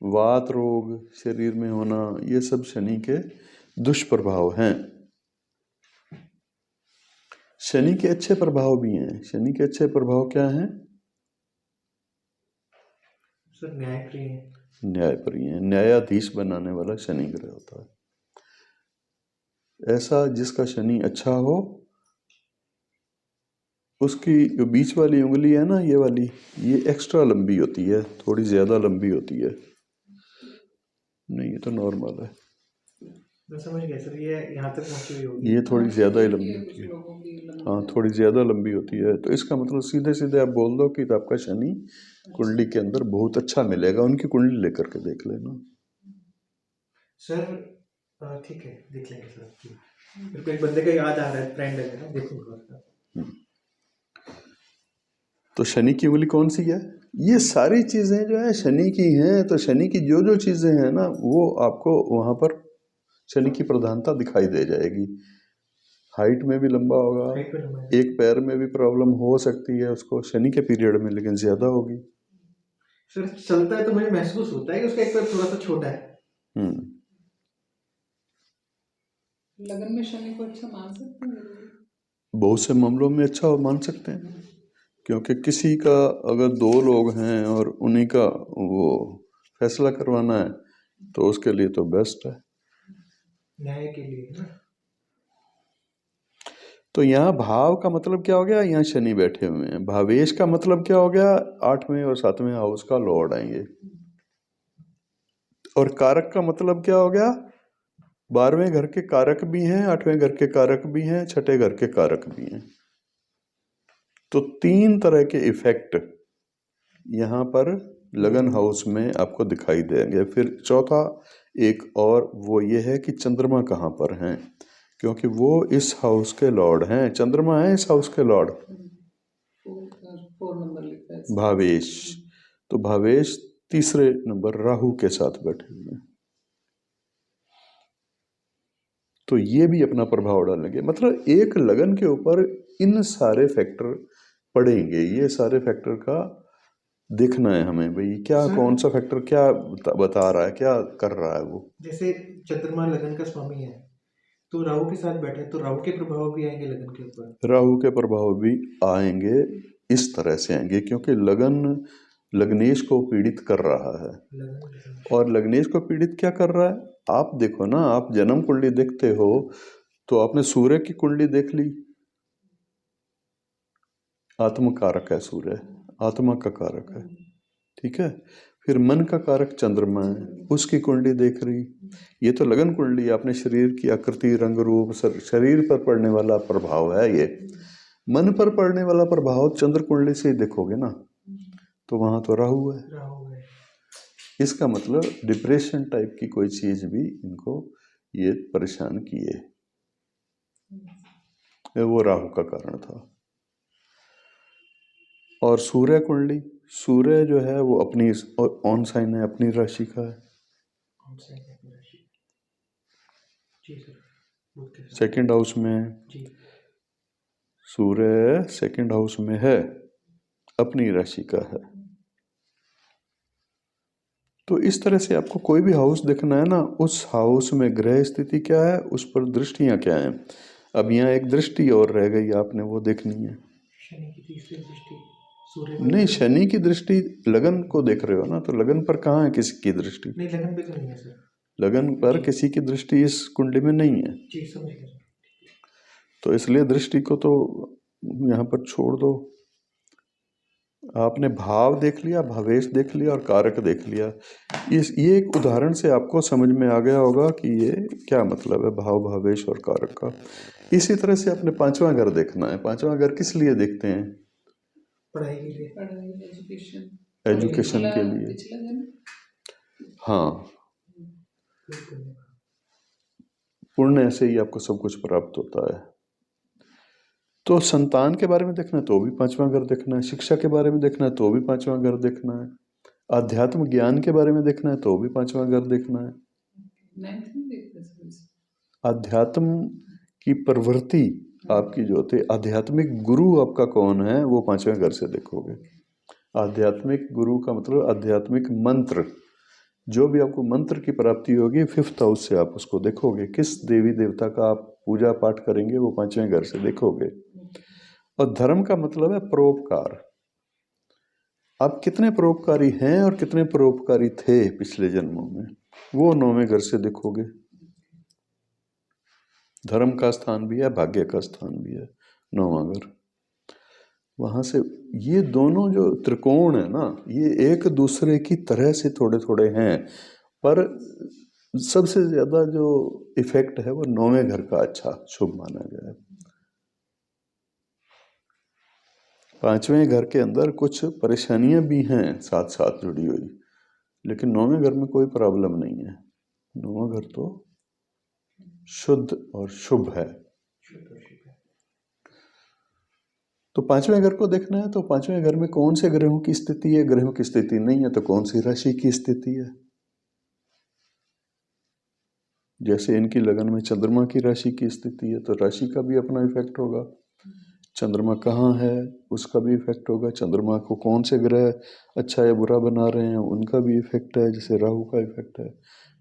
वात रोग शरीर में होना, ये सब शनि के दुष्प्रभाव हैं। शनि के अच्छे प्रभाव भी हैं। शनि के अच्छे प्रभाव क्या हैं? न्यायप्रिय, न्यायप्रिय है, न्यायाधीश बनाने वाला शनि ग्रह होता है। ऐसा जिसका शनि अच्छा हो, उसकी जो बीच वाली उंगली है ना, ये वाली, ये एक्स्ट्रा लंबी होती है, थोड़ी ज्यादा लंबी होती है। नहीं, ये तो नॉर्मल है। मैं समझ गया सर, ये यहाँ तक पहुंची हुई होगी। ये थोड़ी ज्यादा ही लंबी होती है। हाँ, थोड़ी ज्यादा लंबी होती है। तो इसका मतलब सीधे सीधे आप बोल दो कि तो आपका शनि कुंडली के अंदर बहुत अच्छा मिलेगा। उनकी कुंडली लेकर के देख लेना सर। ठीक है, देख लेंगे सर। मेरे को एक बंदे का याद आ रहा है, फ्रेंड है मेरा, देखूंगा। तो शनि की उंगली कौन सी है? ये सारी चीजें जो है शनि की हैं। तो शनि की जो जो चीजें हैं ना, वो आपको वहां पर शनि की प्रधानता दिखाई दे जाएगी। हाइट में भी लंबा होगा, एक पैर में भी प्रॉब्लम हो सकती है उसको शनि के पीरियड में, लेकिन ज्यादा होगी। सर चलता है तो मुझे महसूस होता है कि उसका एक पैर थोड़ा सा छोटा है। लगन में शनि को अच्छा मान सकते हैं? बहुत से मामलों में अच्छा मान सकते हैं, क्योंकि किसी का अगर 2 लोग हैं और उन्हीं का वो फैसला करवाना है, तो उसके लिए तो बेस्ट है, न्याय के लिए ना। तो यहाँ भाव का मतलब क्या हो गया? यहाँ शनि बैठे हुए हैं। भावेश का मतलब क्या हो गया? 8वें और 7वें हाउस का लॉर्ड आएंगे। और कारक का मतलब क्या हो गया? 12वें घर के कारक भी हैं, 8वें घर के कारक भी हैं, छठे घर के कारक भी हैं। तो 3 तरह के इफेक्ट यहाँ पर लगन हाउस में आपको दिखाई देंगे। फिर चौथा एक और वो ये है कि चंद्रमा कहाँ पर हैं, क्योंकि वो इस हाउस के लॉर्ड हैं। चंद्रमा है इस हाउस के लॉर्ड, 4 नंबर लिखा है। भावेश। तो भावेश तीसरे नंबर राहु के साथ बैठे हुए हैं, तो ये भी अपना प्रभाव डालेंगे। मतलब एक लगन के ऊपर इन सारे फैक्टर पड़ेंगे। ये सारे फैक्टर का देखना है हमें, भाई क्या कौन सा फैक्टर क्या बता रहा है, क्या कर रहा है वो। जैसे चंद्रमा लगन का स्वामी है, तो राहु के साथ बैठे, तो राहु के प्रभाव भी आएंगे लगन के ऊपर। राहु के प्रभाव भी आएंगे, इस तरह से आएंगे, क्योंकि लगन लग्नेश को पीड़ित कर रहा है। और लग्नेश को पीड़ित क्या कर रहा है? आप देखो ना, आप जन्म कुंडली देखते हो तो आपने सूर्य की कुंडली देख ली, आत्म कारक है सूर्य, आत्मा का कारक है, ठीक है। फिर मन का कारक चंद्रमा है, उसकी कुंडली देख रही। ये तो लगन कुंडली, आपने शरीर की आकृति, रंग रूप, शरीर पर पड़ने वाला प्रभाव है ये। मन पर पड़ने वाला प्रभाव चंद्र कुंडली से ही देखोगे ना, तो वहां तो राहु है। इसका मतलब डिप्रेशन टाइप की कोई चीज भी इनको ये परेशान किए, वो राहु का कारण था। और सूर्य कुंडली, सूर्य जो है वो अपनी ऑन साइन है, अपनी राशि का है, सेकंड हाउस में। सूर्य सेकंड हाउस में है, अपनी राशि का है। तो इस तरह से आपको कोई भी हाउस देखना है ना, उस हाउस में ग्रह स्थिति क्या है, उस पर दृष्टियां क्या हैं। अब यहाँ एक दृष्टि और रह गई, आपने वो देखनी है। शनि की तीसरी दृष्टि, नहीं, शनि की दृष्टि लगन को देख रहे हो ना, तो लगन पर कहाँ है किसी की दृष्टि? नहीं, लगन पे तो नहीं है सर। लगन पर किसी की दृष्टि इस कुंडली में नहीं है। जी, समझ गया। तो इसलिए दृष्टि को तो यहाँ पर छोड़ दो। आपने भाव देख लिया, भावेश देख लिया और कारक देख लिया। ये एक उदाहरण से आपको समझ में आ गया होगा कि ये क्या मतलब है भाव, भावेश और कारक का। इसी तरह से अपने 5वां घर देखना है। 5वां घर किस लिए देखते हैं? पढ़ाई के लिए, एजुकेशन, एजुकेशन के लिए। हाँ, पुण्य से ही आपको सब कुछ प्राप्त होता है। तो संतान के बारे में देखना है तो भी पांचवा घर देखना है, शिक्षा के बारे में देखना है तो भी पांचवा घर देखना है, आध्यात्म ज्ञान के बारे में देखना है तो भी पांचवा घर देखना है। आध्यात्म की प्रवृत्ति आपकी जो होती है, आध्यात्मिक गुरु आपका कौन है, वो पांचवें घर से देखोगे। आध्यात्मिक गुरु का मतलब आध्यात्मिक मंत्र, जो भी आपको मंत्र की प्राप्ति होगी 5th हाउस से आप उसको देखोगे। किस देवी देवता का आप पूजा पाठ करेंगे वो पांचवें घर से देखोगे। और धर्म का मतलब है परोपकार। आप कितने परोपकारी हैं और कितने परोपकारी थे पिछले जन्मों में, वो 9वें घर से देखोगे। धर्म का स्थान भी है, भाग्य का स्थान भी है 9वां घर। वहां से ये दोनों जो त्रिकोण है ना, ये एक दूसरे की तरह से थोड़े थोड़े हैं, पर सबसे ज्यादा जो इफेक्ट है वो 9वें घर का अच्छा शुभ माना गया है। 5वें घर के अंदर कुछ परेशानियां भी हैं साथ साथ जुड़ी हुई, लेकिन 9वें घर में कोई प्रॉब्लम नहीं है। 9वां घर तो शुद्ध और शुभ है। तो 5वें घर को देखना है तो 5वें घर में कौन से ग्रहों की स्थिति है, ग्रहों की स्थिति नहीं है तो कौन सी राशि की स्थिति है। जैसे इनकी लगन में चंद्रमा की राशि की स्थिति है तो राशि का भी अपना इफेक्ट होगा। चंद्रमा कहाँ है उसका भी इफेक्ट होगा। चंद्रमा को कौन से ग्रह अच्छा या बुरा बना रहे हैं उनका भी इफेक्ट है, जैसे राहु का इफेक्ट है।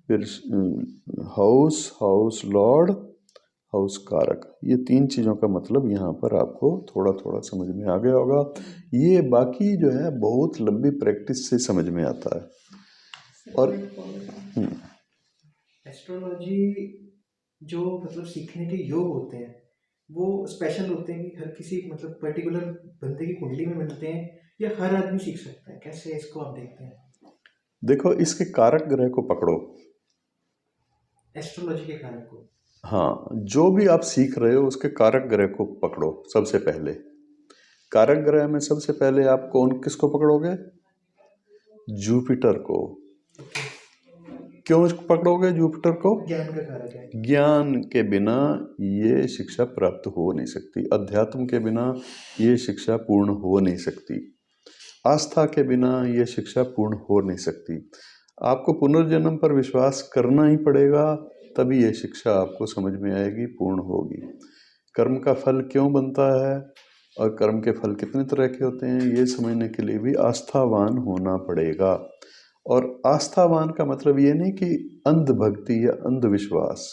फिर हाउस लॉर्ड, हाउस कारक, ये 3 चीज़ों का मतलब यहाँ पर आपको थोड़ा थोड़ा समझ में आ गया होगा। ये बाकी जो है बहुत लंबी प्रैक्टिस से समझ में आता है। और एस्ट्रोलॉजी जो मतलब सीखने के योग होते हैं वो स्पेशल होते हैं कि हर किसी मतलब पर्टिकुलर बंदे की कुंडली में मिलते हैं या हर आदमी सीख सकता है, कैसे इसको आप देखते हैं? देखो, इसके कारक ग्रह को पकड़ो, एस्ट्रोलॉजी के कारक को। हाँ, जो भी आप सीख रहे हो उसके कारक ग्रह को पकड़ो। सबसे पहले कारक ग्रह में सबसे पहले आप किसको पकड़ोगे? जुपिटर को। क्यों पकड़ोगे जुपिटर को? ज्ञान का कारक है। ज्ञान के बिना ये शिक्षा प्राप्त हो नहीं सकती, अध्यात्म के बिना ये शिक्षा पूर्ण हो नहीं सकती, आस्था के बिना ये शिक्षा पूर्ण हो नहीं सकती। आपको पुनर्जन्म पर विश्वास करना ही पड़ेगा, तभी ये शिक्षा आपको समझ में आएगी, पूर्ण होगी। कर्म का फल क्यों बनता है और कर्म के फल कितने तरह के होते हैं, ये समझने के लिए भी आस्थावान होना पड़ेगा। और आस्थावान का मतलब ये नहीं कि अंधभक्ति या अंधविश्वास,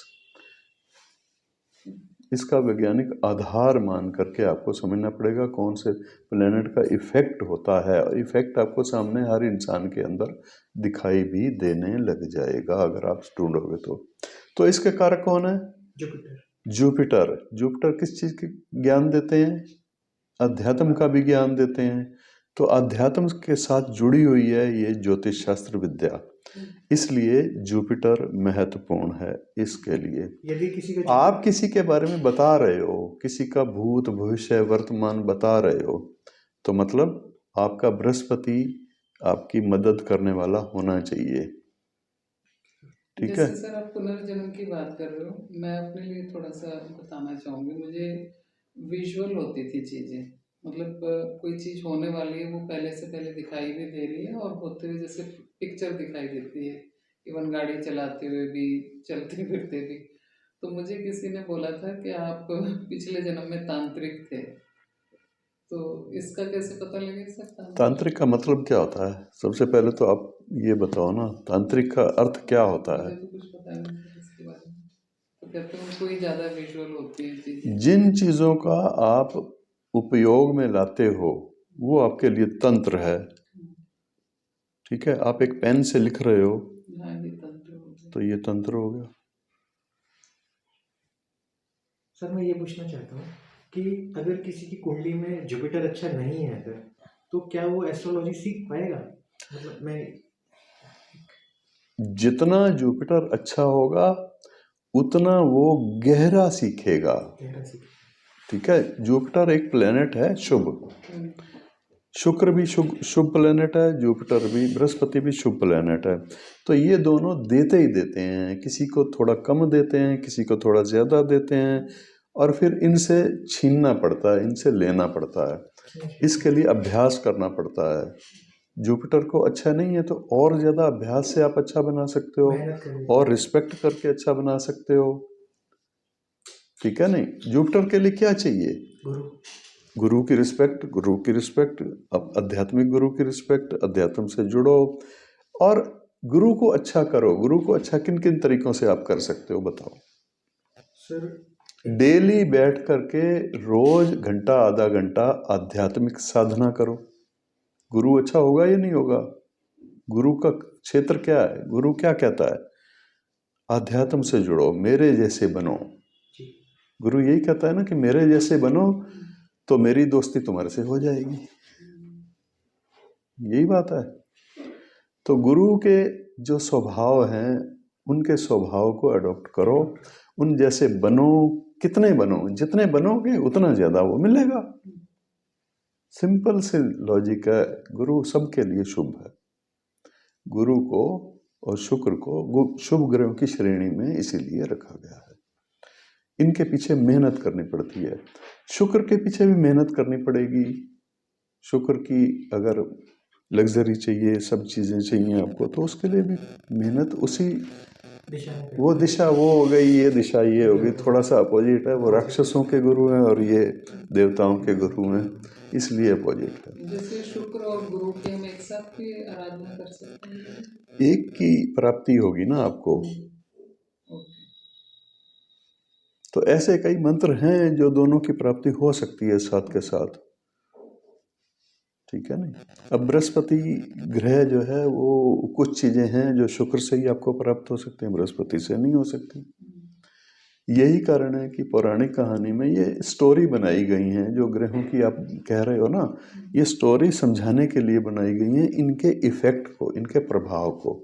इसका वैज्ञानिक आधार मान करके आपको समझना पड़ेगा कौन से प्लेनेट का इफेक्ट होता है, और इफेक्ट आपको सामने हर इंसान के अंदर दिखाई भी देने लग जाएगा अगर आप ढूंढोगे तो इसके कारक कौन है? जुपिटर। जुपिटर किस चीज की ज्ञान देते हैं? अध्यात्म का भी ज्ञान देते हैं। तो अध्यात्म के साथ जुड़ी हुई है ये ज्योतिष शास्त्र विद्या, इसलिए जुपिटर महत्वपूर्ण है इसके लिए। यदि आप किसी के बारे में बता रहे हो, किसी का भूत भविष्य वर्तमान बता रहे हो, तो मतलब आपका बृहस्पति आपकी मदद करने वाला होना चाहिए। ठीक है। जैसे सर आप पुनर्जन्म की बात कर रहे हो, मैं अपने लिए थोड़ा सा बताना चाहूँगी। मुझे विजुअल होती थी चीज़ें, मतलब कोई चीज़ होने वाली है वो पहले से पहले दिखाई भी दे रही है और होते हुए जैसे पिक्चर दिखाई देती है, इवन गाड़ी चलाते हुए भी, चलते फिरते भी। तो मुझे किसी ने बोला था कि आप पिछले जन्म में तांत्रिक थे, तो इसका कैसे पता लगे सर? तांत्रिक का मतलब क्या होता है? सबसे पहले तो आप ये बताओ ना, तांत्रिक का अर्थ क्या होता है? मुझे तो कुछ पता नहीं इसके बारे में। तो कहते हैं उनको ही ज़्यादा विजुअल होती है चीज़ें। जिन चीज़ों का आप उपयोग में लाते हो वो आपके लिए तंत्र है। ठीक है, आप एक पेन से लिख रहे हो, हाँ, ये तंत्र हो गया। तो ये तंत्र हो गया। सर मैं ये पूछना चाहता हूँ कि अगर किसी की कुंडली में जुपिटर अच्छा नहीं है अगर, तो क्या वो एस्ट्रोलॉजी सीख पाएगा? मतलब मैं जितना जुपिटर अच्छा होगा उतना वो गहरा सीखेगा। ठीक है, जुपिटर एक प्लेनेट है शुभ, शुक्र भी शुभ प्लेनेट है, जुपिटर भी, बृहस्पति भी शुभ प्लेनेट है। तो ये दोनों देते ही देते हैं, किसी को थोड़ा कम देते हैं, किसी को थोड़ा ज़्यादा देते हैं, और फिर इनसे छीनना पड़ता है, इनसे लेना पड़ता है। इसके लिए अभ्यास करना पड़ता है। जुपिटर को अच्छा नहीं है तो और ज़्यादा अभ्यास से आप अच्छा बना सकते हो, और रिस्पेक्ट करके अच्छा बना सकते हो, ठीक है नहीं। जुपिटर के लिए क्या चाहिए? गुरु की रिस्पेक्ट, गुरु की रिस्पेक्ट, आध्यात्मिक गुरु की रिस्पेक्ट, अध्यात्म से जुड़ो और गुरु को अच्छा करो। गुरु को अच्छा किन किन तरीकों से आप कर सकते हो बताओ? सर, डेली बैठ करके रोज घंटा आधा घंटा आध्यात्मिक साधना करो। गुरु अच्छा होगा या नहीं होगा? गुरु का क्षेत्र क्या है? गुरु क्या कहता है? आध्यात्म से जुड़ो, मेरे जैसे बनो। गुरु यही कहता है ना कि मेरे जैसे बनो तो मेरी दोस्ती तुम्हारे से हो जाएगी। यही बात है। तो गुरु के जो स्वभाव हैं उनके स्वभाव को अडॉप्ट करो, उन जैसे बनो। कितने बनो? जितने बनोगे उतना ज्यादा वो मिलेगा। सिंपल से लॉजिक है। गुरु सबके लिए शुभ है। गुरु को और शुक्र को शुभ ग्रहों की श्रेणी में इसीलिए रखा गया है। इनके पीछे मेहनत करनी पड़ती है। शुक्र के पीछे भी मेहनत करनी पड़ेगी। शुक्र की अगर लग्जरी चाहिए, सब चीज़ें चाहिए आपको, तो उसके लिए भी मेहनत उसी वो दिशा वो हो गई, ये दिशा ये हो गई, थोड़ा सा अपोजिट है। वो राक्षसों के गुरु हैं और ये देवताओं के गुरु हैं, इसलिए अपोजिट है। जैसे शुक्र और गुरु की हम एक साथ भी आराधना कर सकते हैं? एक की प्राप्ति होगी ना आपको। तो ऐसे कई मंत्र हैं जो दोनों की प्राप्ति हो सकती है साथ के साथ, ठीक है नहीं। अब बृहस्पति ग्रह जो है वो कुछ चीजें हैं जो शुक्र से ही आपको प्राप्त हो सकती हैं, बृहस्पति से नहीं हो सकती। यही कारण है कि पौराणिक कहानी में ये स्टोरी बनाई गई हैं। जो ग्रहों की आप कह रहे हो ना, ये स्टोरी समझाने के लिए बनाई गई है, इनके इफेक्ट को, इनके प्रभाव को।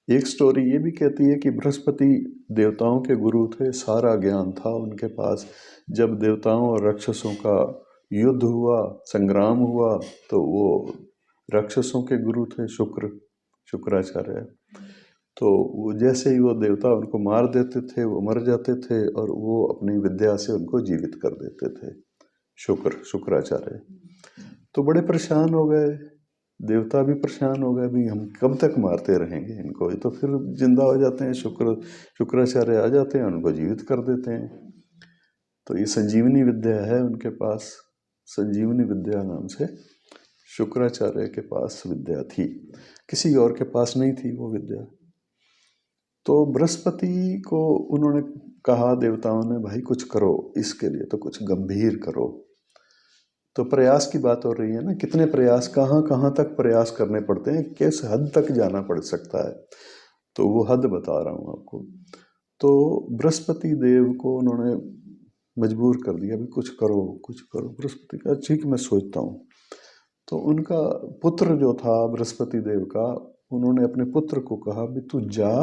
एक स्टोरी ये भी कहती है कि बृहस्पति देवताओं के गुरु थे, सारा ज्ञान था उनके पास। जब देवताओं और राक्षसों का युद्ध हुआ, संग्राम हुआ, तो वो राक्षसों के गुरु थे शुक्राचार्य। तो वो जैसे ही वो देवता उनको मार देते थे, वो मर जाते थे, और वो अपनी विद्या से उनको जीवित कर देते थे शुक्राचार्य। तो बड़े परेशान हो गए, देवता भी परेशान हो गए, भी हम कब तक मारते रहेंगे इनको। ये तो फिर जिंदा हो जाते हैं, शुक्राचार्य आ जाते हैं, उनको जीवित कर देते हैं। तो ये संजीवनी विद्या है उनके पास, संजीवनी विद्या नाम से शुक्राचार्य के पास विद्या थी, किसी और के पास नहीं थी वो विद्या। तो बृहस्पति को उन्होंने कहा, देवताओं ने, भाई कुछ करो इसके लिए, तो कुछ गंभीर करो। तो प्रयास की बात हो रही है ना, कितने प्रयास, कहाँ कहाँ तक प्रयास करने पड़ते हैं, किस हद तक जाना पड़ सकता है, तो वो हद बता रहा हूँ आपको। तो बृहस्पति देव को उन्होंने मजबूर कर दिया, भी कुछ करो कुछ करो। बृहस्पति का ठीक मैं सोचता हूँ। तो उनका पुत्र जो था बृहस्पति देव का, उन्होंने अपने पुत्र को कहा भी तू जा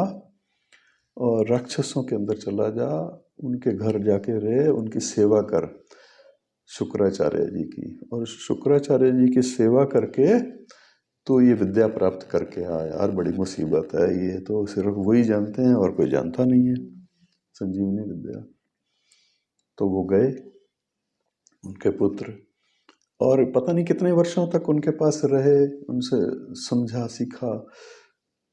और राक्षसों के अंदर चला जा, उनके घर जाके रहे, उनकी सेवा कर शुक्राचार्य जी की, और शुक्राचार्य जी की सेवा करके तो ये विद्या प्राप्त करके आ। यार बड़ी मुसीबत है, ये तो सिर्फ वही जानते हैं और कोई जानता नहीं है संजीवनी विद्या। तो वो गए उनके पुत्र, और पता नहीं कितने वर्षों तक उनके पास रहे, उनसे समझा सीखा।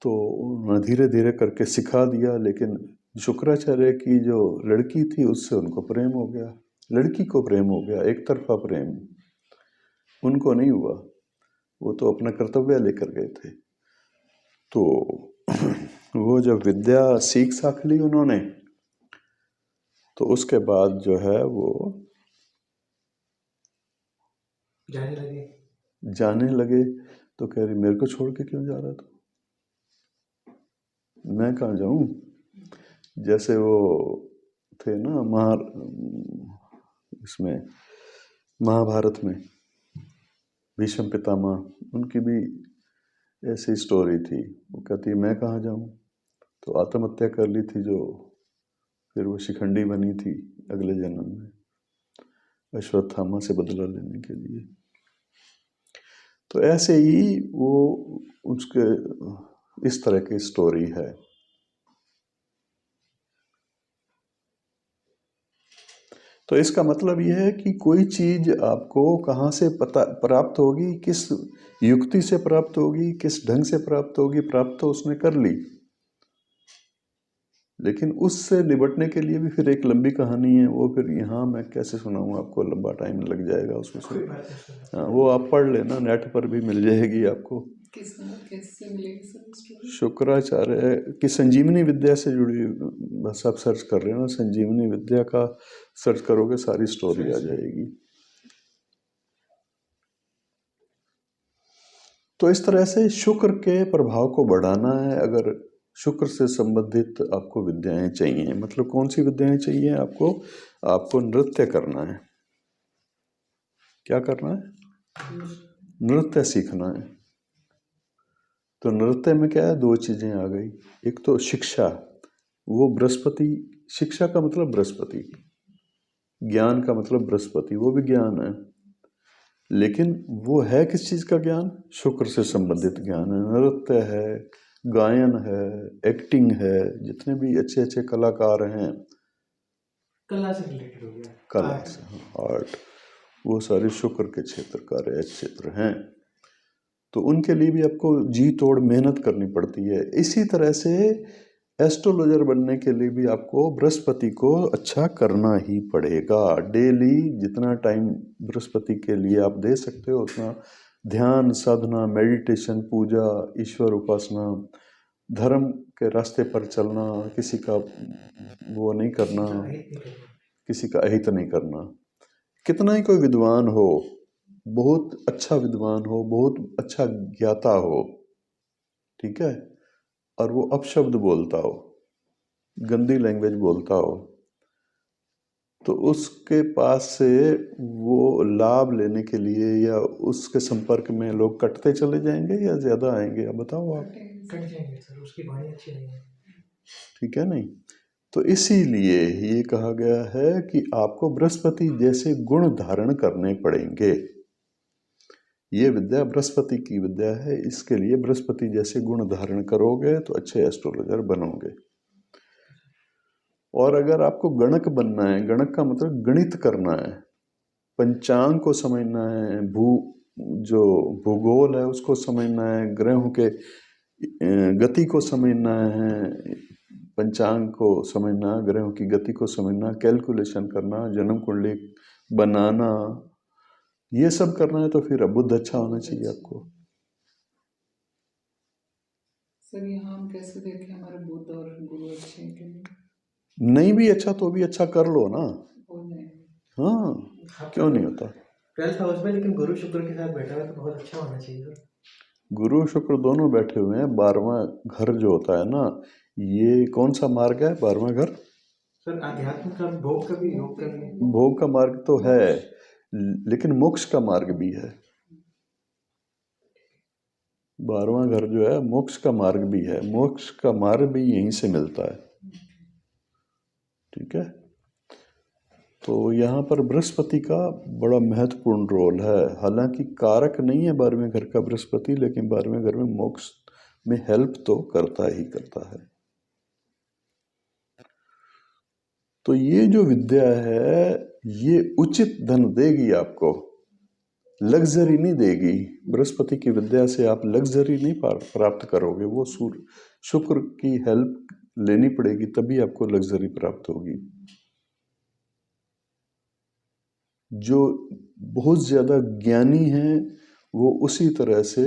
तो उन्होंने धीरे धीरे करके सिखा दिया। लेकिन शुक्राचार्य की जो लड़की थी उससे उनको प्रेम हो गया, लड़की को प्रेम हो गया, एक तरफा प्रेम, उनको नहीं हुआ। वो तो अपना कर्तव्य लेकर गए थे। तो वो जब विद्या सीख साख ली उन्होंने, तो उसके बाद जो है वो जाने लगे। तो कह रही मेरे को छोड़ के क्यों जा रहा था, मैं कहाँ जाऊं। जैसे वो थे ना इसमें महाभारत में भीष्म पितामह, उनकी भी ऐसी स्टोरी थी। वो कहती मैं कहाँ जाऊं, तो आत्महत्या कर ली थी, जो फिर वो शिखंडी बनी थी अगले जन्म में, अश्वत्थामा से बदला लेने के लिए। तो ऐसे ही वो उसके इस तरह की स्टोरी है। तो इसका मतलब यह है कि कोई चीज आपको कहाँ से पता प्राप्त होगी, किस युक्ति से प्राप्त होगी, किस ढंग से प्राप्त होगी, प्राप्त तो उसने कर ली, लेकिन उससे निपटने के लिए भी फिर एक लंबी कहानी है। वो फिर यहाँ मैं कैसे सुनाऊँ आपको, लंबा टाइम लग जाएगा उसमें। हाँ, वो आप पढ़ लेना, नेट पर भी मिल जाएगी आपको। किससे मिलेगी सर? शुक्राचार्य की संजीवनी विद्या से जुड़ी, बस आप सर्च कर रहे हो ना, संजीवनी विद्या का सर्च करोगे सारी स्टोरी आ जाएगी। तो इस तरह से शुक्र के प्रभाव को बढ़ाना है। अगर शुक्र से संबंधित आपको विद्याएं चाहिए, मतलब कौन सी विद्याएं चाहिए आपको? आपको नृत्य करना है। क्या करना है? नृत्य सीखना है। तो नृत्य में क्या है, दो चीजें आ गई। एक तो शिक्षा, वो बृहस्पति, शिक्षा का मतलब बृहस्पति, ज्ञान का मतलब बृहस्पति, वो भी ज्ञान है, लेकिन वो है किस चीज का ज्ञान? शुक्र से संबंधित ज्ञान है। नृत्य है, गायन है, एक्टिंग है, जितने भी अच्छे अच्छे कलाकार हैं, कला से रिलेटेड हो गया, कला से, आर्ट, वो सारे शुक्र के क्षेत्र, कार्य क्षेत्र हैं। तो उनके लिए भी आपको जी तोड़ मेहनत करनी पड़ती है। इसी तरह से एस्ट्रोलॉजर बनने के लिए भी आपको बृहस्पति को अच्छा करना ही पड़ेगा। डेली जितना टाइम बृहस्पति के लिए आप दे सकते हो उतना ध्यान, साधना, मेडिटेशन, पूजा, ईश्वर उपासना, धर्म के रास्ते पर चलना, किसी का वो नहीं करना, किसी का अहित नहीं करना। कितना ही कोई विद्वान हो, बहुत अच्छा विद्वान हो, बहुत अच्छा ज्ञाता हो, ठीक है, और वो अपशब्द बोलता हो, गंदी लैंग्वेज बोलता हो, तो उसके पास से वो लाभ लेने के लिए या उसके संपर्क में लोग कटते चले जाएंगे या ज्यादा आएंगे? अब बताओ आप। कट जाएंगे सर, उसकी वाणी अच्छी नहीं है, ठीक है नहीं? तो इसीलिए ये कहा गया है कि आपको बृहस्पति जैसे गुण धारण करने पड़ेंगे। ये विद्या बृहस्पति की विद्या है, इसके लिए बृहस्पति जैसे गुण धारण करोगे तो अच्छे एस्ट्रोलॉजर बनोगे। और अगर आपको गणक बनना है, गणक का मतलब गणित करना है, पंचांग को समझना है, जो भूगोल है उसको समझना है, ग्रहों के गति को समझना है, पंचांग को समझना, ग्रहों की गति को समझना, कैलकुलेशन करना, जन्म कुंडली बनाना, ये सब करना है, तो फिर बुद्ध अच्छा होना चाहिए आपको। सर यहाँ हम कैसे देखें हमारे बुद्ध और गुरु अच्छे हैं कि नहीं? नहीं भी अच्छा तो भी अच्छा कर लो ना। हाँ, क्यों नहीं होता? 12th हाउस में, लेकिन गुरु शुक्र के साथ बैठा हुआ तो बहुत अच्छा होना चाहिए। गुरु शुक्र दोनों बैठे हुए हैं। 12वां घर जो होता है ना, ये कौन सा मार्ग है 12वां घर? सर आध्यात्म का, भोग का भी, योग का भी। भोग का मार्ग तो है, लेकिन मोक्ष का मार्ग भी है। 12वां घर जो है मोक्ष का मार्ग भी है, मोक्ष का मार्ग भी यहीं से मिलता है, ठीक है। तो यहाँ पर बृहस्पति का बड़ा महत्वपूर्ण रोल है। हालांकि कारक नहीं है 12वें घर का बृहस्पति, लेकिन 12वें घर में मोक्ष में हेल्प तो करता ही करता है। तो ये जो विद्या है ये उचित धन देगी आपको, लग्जरी नहीं देगी। बृहस्पति की विद्या से आप लग्जरी नहीं प्राप्त करोगे, वो शुक्र की हेल्प लेनी पड़ेगी, तभी आपको लग्जरी प्राप्त होगी। जो बहुत ज्यादा ज्ञानी हैं वो उसी तरह से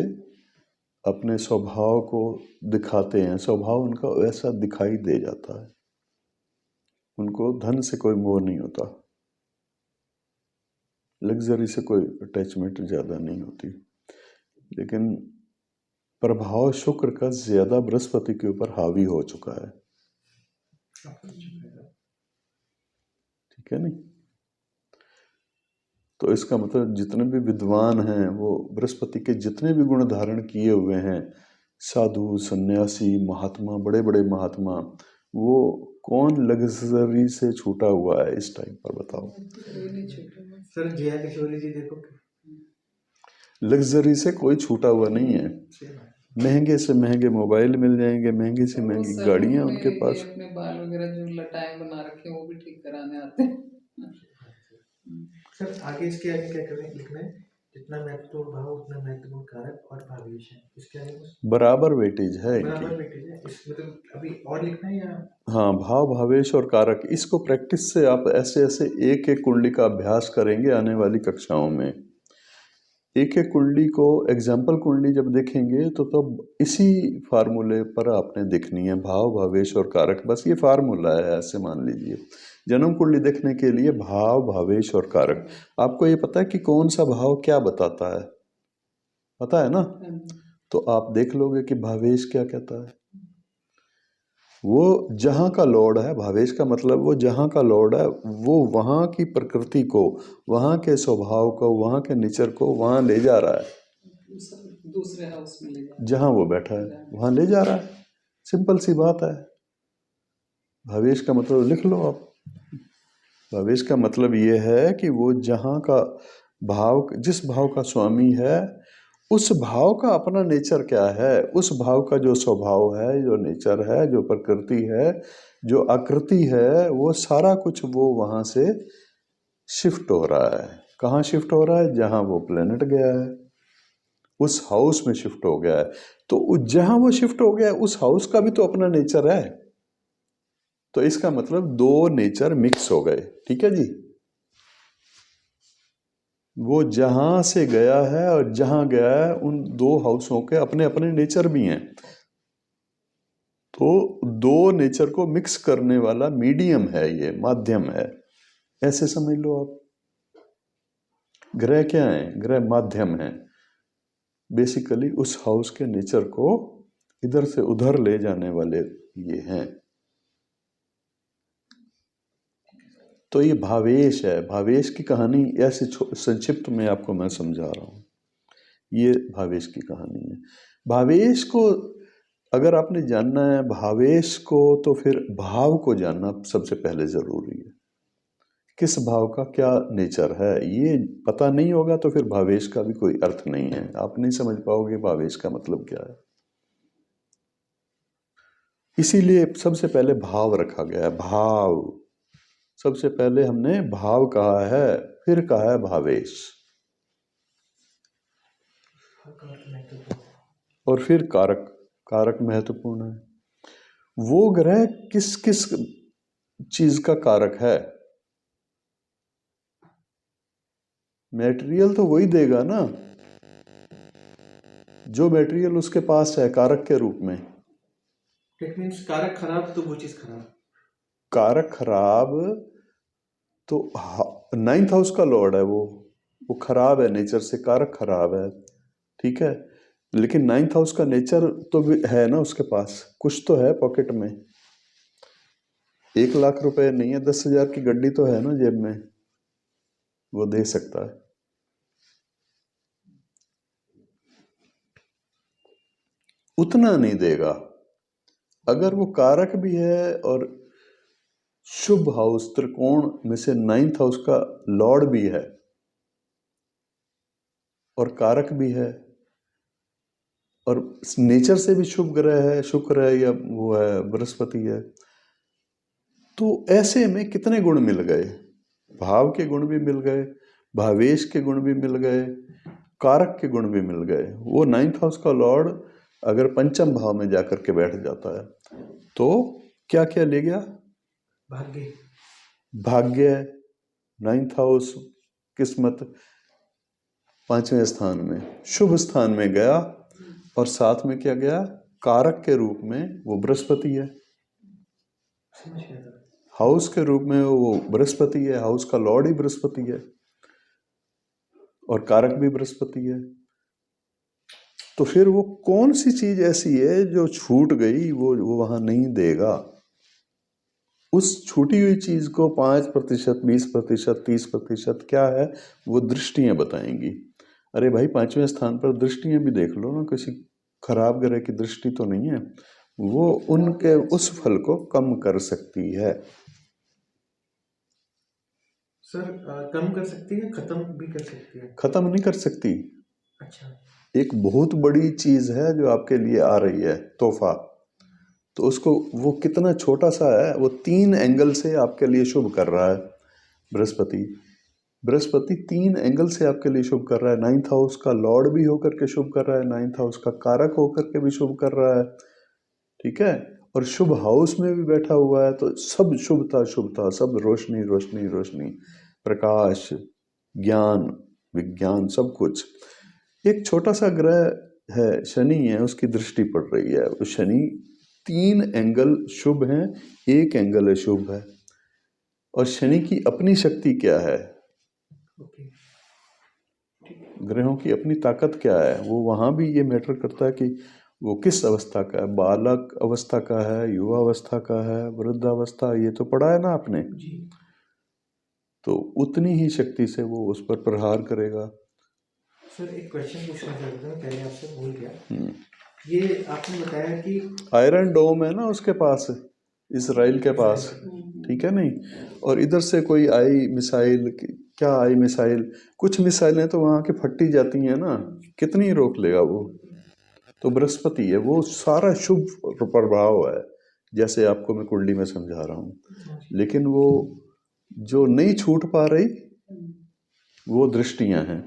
अपने स्वभाव को दिखाते हैं, स्वभाव उनका वैसा दिखाई दे जाता है, उनको धन से कोई मोह नहीं होता, लग्जरी से कोई अटैचमेंट ज़्यादा नहीं होती। लेकिन प्रभाव शुक्र का ज़्यादा बृहस्पति के ऊपर हावी हो चुका है, ठीक है नहीं? तो इसका मतलब जितने भी विद्वान हैं वो बृहस्पति के जितने भी गुण धारण किए हुए हैं, साधु, सन्यासी, महात्मा, बड़े बड़े महात्मा, वो कौन लग्जरी से छूटा हुआ है इस टाइम पर? बताओ सर। जया किशोरी जी देखो, लग्जरी से कोई छूटा हुआ नहीं है। महंगे से महंगे मोबाइल मिल जाएंगे, महंगी से महंगी गाड़ियां उनके पास। अपने बाल वगैरह जो लटाएं बना रखे हैं वो भी ठीक कराने आते हैं। सर आगे इसके आगे क्या करें, लिखना है जितना महत्वपूर्ण भाव उतना महत्वपूर्ण कारक और भावेश है, इसके आगे कुछ बराबर वेटेज है बराबर वेटेज है इस, मतलब अभी और लिखना है या? हाँ, भाव भावेश और कारक, इसको प्रैक्टिस से आप ऐसे ऐसे एक एक कुंडली का अभ्यास करेंगे आने वाली कक्षाओं में। एक एक कुंडली को एग्जाम्पल कुंडली जब देखेंगे तो तब इसी फार्मूले पर आपने देखनी है, भाव भावेश और कारक, बस ये फार्मूला है, ऐसे मान लीजिए। जन्म कुंडली देखने के लिए भाव भावेश और कारक, आपको ये पता है कि कौन सा भाव क्या बताता है, पता है ना? तो आप देख लोगे कि भावेश क्या कहता है। वो जहाँ का लॉर्ड है, भावेश का मतलब वो जहाँ का लॉर्ड है, वो वहाँ की प्रकृति को, वहाँ के स्वभाव को, वहाँ के नेचर को वहाँ ले जा रहा है, दूसरे हाउस में ले जा रहा है, जहाँ वो बैठा है वहाँ ले जा रहा है। सिंपल सी बात है। भावेश का मतलब लिख लो आप। भावेश का मतलब ये है कि वो जहाँ का भाव, जिस भाव का स्वामी है, उस भाव का अपना नेचर क्या है, उस भाव का जो स्वभाव है, जो नेचर है, जो प्रकृति है, जो आकृति है, वो सारा कुछ वो वहाँ से शिफ्ट हो रहा है। कहाँ शिफ्ट हो रहा है? जहाँ वो प्लेनेट गया है, उस हाउस में शिफ्ट हो गया है। तो जहाँ वो शिफ्ट हो गया है उस हाउस का भी तो अपना नेचर है। तो इसका मतलब दो नेचर मिक्स हो गए, ठीक है जी। वो जहाँ से गया है और जहाँ गया है उन दो हाउसों के अपने अपने नेचर भी हैं। तो दो नेचर को मिक्स करने वाला मीडियम है, ये माध्यम है, ऐसे समझ लो आप। ग्रह क्या है? ग्रह माध्यम है। बेसिकली उस हाउस के नेचर को इधर से उधर ले जाने वाले ये हैं। तो ये भावेश है। भावेश की कहानी ऐसे संक्षिप्त में आपको मैं समझा रहा हूँ। ये भावेश की कहानी है। भावेश को अगर आपने जानना है भावेश को, तो फिर भाव को जानना सबसे पहले जरूरी है। किस भाव का क्या नेचर है, ये पता नहीं होगा तो फिर भावेश का भी कोई अर्थ नहीं है। आप नहीं समझ पाओगे भावेश का मतलब क्या है। इसीलिए सबसे पहले भाव रखा गया है। भाव सबसे पहले हमने भाव कहा है, फिर कहा है भावेश, और फिर कारक। कारक महत्वपूर्ण है। वो ग्रह किस किस चीज का कारक है? मटेरियल तो वही देगा ना, जो मटेरियल उसके पास है कारक के रूप में। इट मींस कारक खराब तो वो चीज खराब। कारक खराब तो 9th हाउस का लॉर्ड है, वो खराब है नेचर से, कारक खराब है, ठीक है। लेकिन 9th हाउस का नेचर तो भी है ना उसके पास, कुछ तो है पॉकेट में। 1 लाख रुपए नहीं है, 10,000 की गड्डी तो है ना जेब में, वो दे सकता है। उतना नहीं देगा। अगर वो कारक भी है और शुभ हाउस त्रिकोण में से 9th हाउस का लॉर्ड भी है और कारक भी है और नेचर से भी शुभ ग्रह है, शुक्र है या वो है बृहस्पति है, तो ऐसे में कितने गुण मिल गए? भाव के गुण भी मिल गए, भावेश के गुण भी मिल गए, कारक के गुण भी मिल गए। वो 9th हाउस का लॉर्ड अगर पंचम भाव में जाकर के बैठ जाता है तो क्या क्या ले गया? भाग्य। भाग्य, 9th हाउस, किस्मत, 5वें स्थान में, शुभ स्थान में गया, और साथ में क्या गया? कारक के रूप में वो बृहस्पति है। हाउस के रूप में वो बृहस्पति है, हाउस का लॉर्ड ही बृहस्पति है और कारक भी बृहस्पति है। तो फिर वो कौन सी चीज ऐसी है जो छूट गई, वो वहां नहीं देगा? उस छूटी हुई चीज को 5%, 20%, 30% क्या है, वो दृष्टियां बताएंगी। अरे भाई 5वें स्थान पर दृष्टियां भी देख लो ना, किसी खराब ग्रह की दृष्टि तो नहीं है, वो उनके उस फल को कम कर सकती है। सर कम कर सकती है, खत्म भी कर सकती है? खत्म नहीं कर सकती, अच्छा, एक बहुत बड़ी चीज है जो आपके लिए आ रही है, तोहफा। तो उसको वो कितना छोटा सा है, वो 3 एंगल से आपके लिए शुभ कर रहा है। बृहस्पति बृहस्पति 3 एंगल से आपके लिए शुभ कर रहा है। 9th हाउस का लॉर्ड भी होकर के शुभ कर रहा है, 9th हाउस का कारक होकर के भी शुभ कर रहा है, ठीक है। और शुभ हाउस में भी बैठा हुआ है, तो सब शुभता शुभता, सब रोशनी रोशनी रोशनी, प्रकाश, ज्ञान, विज्ञान, सब कुछ। एक छोटा सा ग्रह है, शनि है, उसकी दृष्टि पड़ रही है। वो शनि 3 एंगल शुभ हैं, 1 एंगल अशुभ है। और शनि की अपनी शक्ति क्या है, ग्रहों की अपनी ताकत क्या है, वो वहाँ भी ये मैटर करता है कि वो किस अवस्था का है, बालक अवस्था का है, युवा अवस्था का है, वृद्धावस्था, ये तो पढ़ा है ना आपने जी। तो उतनी ही शक्ति से वो उस पर प्रहार करेगा। सर एक क्वेश्चन पूछना चाहता हूँ, पहले आपसे भूल गया। ये आपने बताया कि आयरन डोम है ना उसके पास, इसराइल के पास, ठीक है नहीं। और इधर से कोई आई मिसाइल, क्या आई मिसाइल, कुछ मिसाइलें तो वहाँ की फटी जाती हैं ना, कितनी रोक लेगा वो। तो बृहस्पति है, वो सारा शुभ प्रभाव है, जैसे आपको मैं कुंडली में समझा रहा हूँ। लेकिन वो जो नहीं छूट पा रही वो दृष्टियां हैं।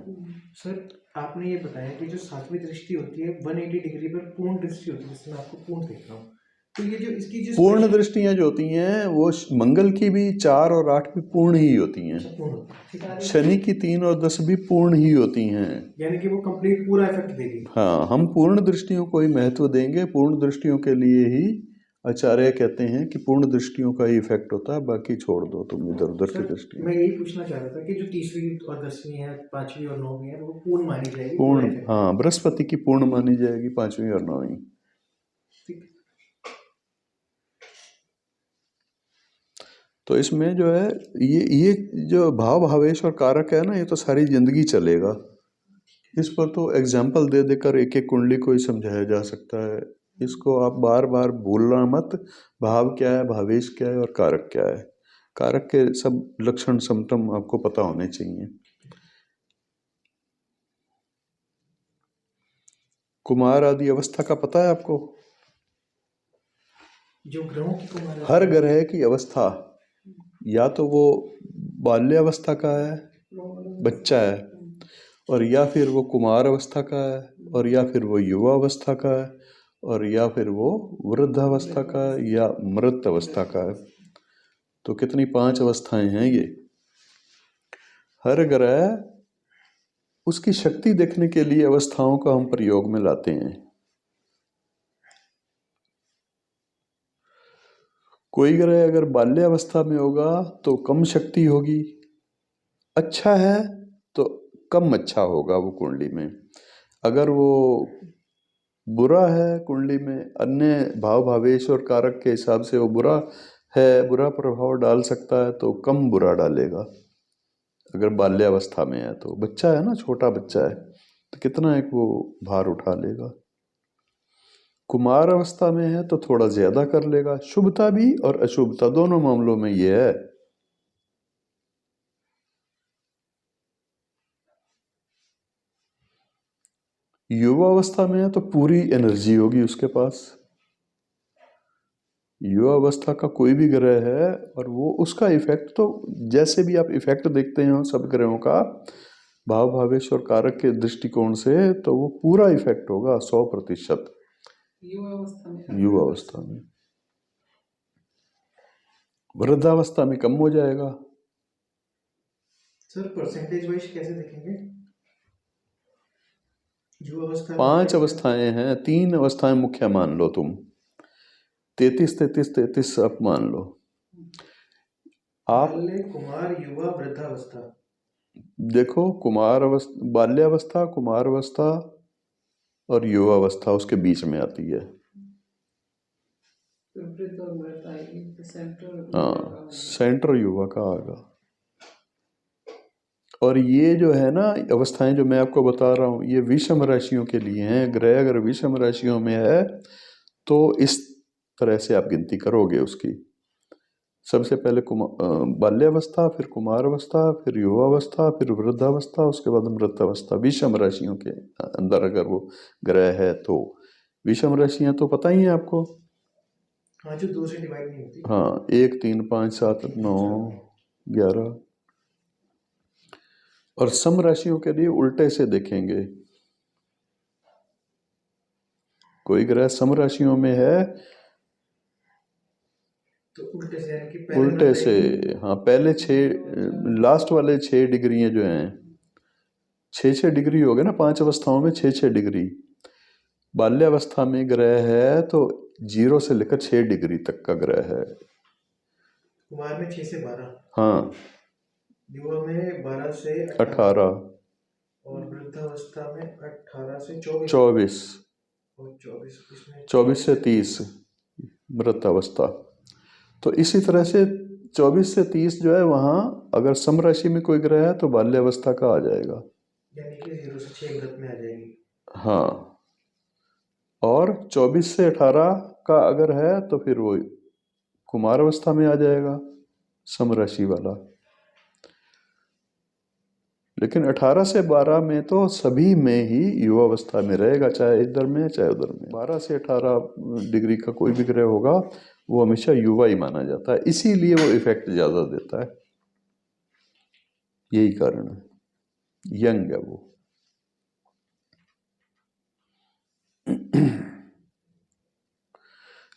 सर आपने ये बताया कि जो 7वीं दृष्टि होती है 180 डिग्री पर पूर्ण दृष्टि होती है, जिसमें आपको पूर्ण देख रहा हूँ, तो ये जो इसकी जो पूर्ण दृष्टियां जो होती हैं वो मंगल की भी 4 और 8 भी पूर्ण ही होती हैं। शनि की 3 और 10 भी पूर्ण ही होती हैं, यानी कि वो कंप्लीट पूरा इफेक्ट देगी। हाँ, हम पूर्ण दृष्टियों को ही महत्व देंगे। पूर्ण दृष्टियों के लिए ही आचार्य कहते हैं कि पूर्ण दृष्टियों का ही इफेक्ट होता है, बाकी छोड़ दो तुम इधर उधर की दृष्टि। मैं यही पूछना चाह रहा था कि जो 30वीं और 10वीं है, 5वीं और 9वीं है, वो पूर्ण मानी जाएगी? पूर्ण, हाँ, बृहस्पति की पूर्ण मानी जाएगी 5वीं और 9वीं। तो इसमें जो है ये जो भाव भावेश और कारक है ना, ये तो सारी जिंदगी चलेगा। इस पर तो एग्जाम्पल दे देकर एक एक कुंडली को ही समझाया जा सकता है। इसको आप बार बार भूलना मत, भाव क्या है, भावेश क्या है और कारक क्या है। कारक के सब लक्षण सिम्टम आपको पता होने चाहिए। कुमार आदि अवस्था का पता है आपको? जो ग्रहों की कुमार, हर ग्रह की अवस्था, या तो वो बाल्यावस्था का है, बच्चा है, और या फिर वो कुमार अवस्था का है, और या फिर वो युवा अवस्था का है, और या फिर वो वृद्धावस्था का है, या मृत अवस्था का है। तो कितनी 5 अवस्थाएं हैं ये। हर ग्रह उसकी शक्ति देखने के लिए अवस्थाओं का हम प्रयोग में लाते हैं। कोई ग्रह अगर बाल्यावस्था में होगा तो कम शक्ति होगी, अच्छा है तो कम अच्छा होगा वो कुंडली में। अगर वो बुरा है कुंडली में, अन्य भाव भावेश और कारक के हिसाब से वो बुरा है, बुरा प्रभाव डाल सकता है, तो कम बुरा डालेगा। अगर बाल्यावस्था में है तो बच्चा है ना, छोटा बच्चा है, तो कितना एक वो भार उठा लेगा। कुमार अवस्था में है तो थोड़ा ज्यादा कर लेगा। शुभता भी और अशुभता दोनों मामलों में ये है। युवा अवस्था में है तो पूरी एनर्जी होगी उसके पास। युवा अवस्था का कोई भी ग्रह है और वो उसका इफेक्ट तो जैसे भी आप इफेक्ट देखते हैं सब ग्रहों का भाव भावेश और कारक के दृष्टिकोण से, तो वो पूरा इफेक्ट होगा 100% युवा अवस्था में। वृद्धावस्था में कम हो जाएगा। सर परसेंटेज वाइज कैसे देखेंगे? युवा अवस्था 5 अवस्थाएं हैं, 3 अवस्थाएं मुख्य मान लो तुम, 33 आप मान लो। आप कुमार, युवा, वृद्धावस्था देखो, कुमार अवस्था, बाल्यावस्था, कुमार अवस्था और युवा अवस्था उसके बीच में आती है। हाँ, सेंटर युवा का आएगा। और ये जो है ना अवस्थाएं जो मैं आपको बता रहा हूँ, ये विषम राशियों के लिए हैं। ग्रह अगर विषम राशियों में है तो इस तरह से आप गिनती करोगे उसकी। सबसे पहले बाल्यावस्था, फिर कुमारावस्था, फिर युवावस्था, फिर वृद्धावस्था, उसके बाद अमृतावस्था। विषम राशियों के अंदर अगर वो ग्रह है तो विषम राशियां तो पता ही है आपको। हाँ, जो 2 से डिवाइड नहीं होती। हाँ, 1, 3, 5, 7, 9, 11। और सम राशियों के लिए उल्टे से देखेंगे। कोई ग्रह सम राशियों में है तो उल्टे से, यानी कि उल्टे से, हाँ, पहले 6 लास्ट वाले 6 डिग्री जो हैं, 6 डिग्री हो गए ना, 5 अवस्थाओं में 6 डिग्री। बाल्यावस्था में ग्रह है तो 0 से लेकर 6 डिग्री तक का ग्रह है। कुमार में 6 से 12। हाँ, युवा में 12 से 18 और वृद्धावस्था में 18 से 24 और 24 से 30 मृतावस्था। तो इसी तरह से 24 से 30 जो है वहाँ अगर सम राशि में कोई ग्रह है तो बाल्यावस्था का आ जाएगा, यानी कि 0 से 6 मृत में आ जाएगी। हाँ, और 24 से 18 का अगर है तो फिर वो कुमार अवस्था में आ जाएगा, सम राशि वाला। लेकिन 18 से 12 में तो सभी में ही युवावस्था में रहेगा, चाहे इधर में चाहे उधर में। 12 से 18 डिग्री का कोई भी ग्रह होगा वो हमेशा युवा ही माना जाता है, इसीलिए वो इफेक्ट ज़्यादा देता है, यही कारण है, यंग है वो।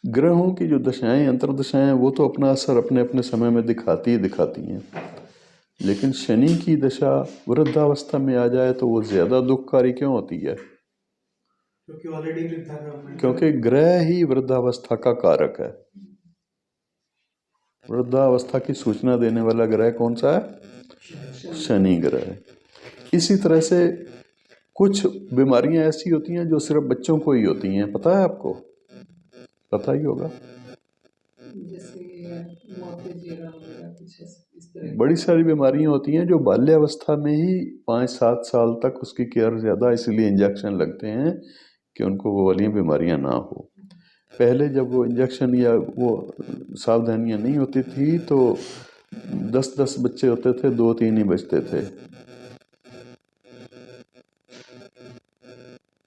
ग्रहों की जो दशाएं अंतर्दशाएं वो तो अपना असर अपने अपने समय में दिखाती हैं, लेकिन शनि की दशा वृद्धावस्था में आ जाए तो वो ज़्यादा दुखकारी क्यों होती है? क्योंकि ऑलरेडी क्योंकि ग्रह ही वृद्धावस्था का कारक है। वृद्धावस्था की सूचना देने वाला ग्रह कौन सा है? शनि ग्रह। इसी तरह से कुछ बीमारियां ऐसी होती हैं जो सिर्फ बच्चों को ही होती हैं, पता है आपको? पता ही होगा। बड़ी सारी बीमारियां होती हैं जो बाल्यावस्था में ही 5-7 साल तक उसकी केयर ज़्यादा, इसलिए इंजेक्शन लगते हैं कि उनको वो वाली बीमारियां ना हो। पहले जब वो इंजेक्शन या वो सावधानियां नहीं होती थी तो 10-10 बच्चे होते थे, 2-3 ही बचते थे।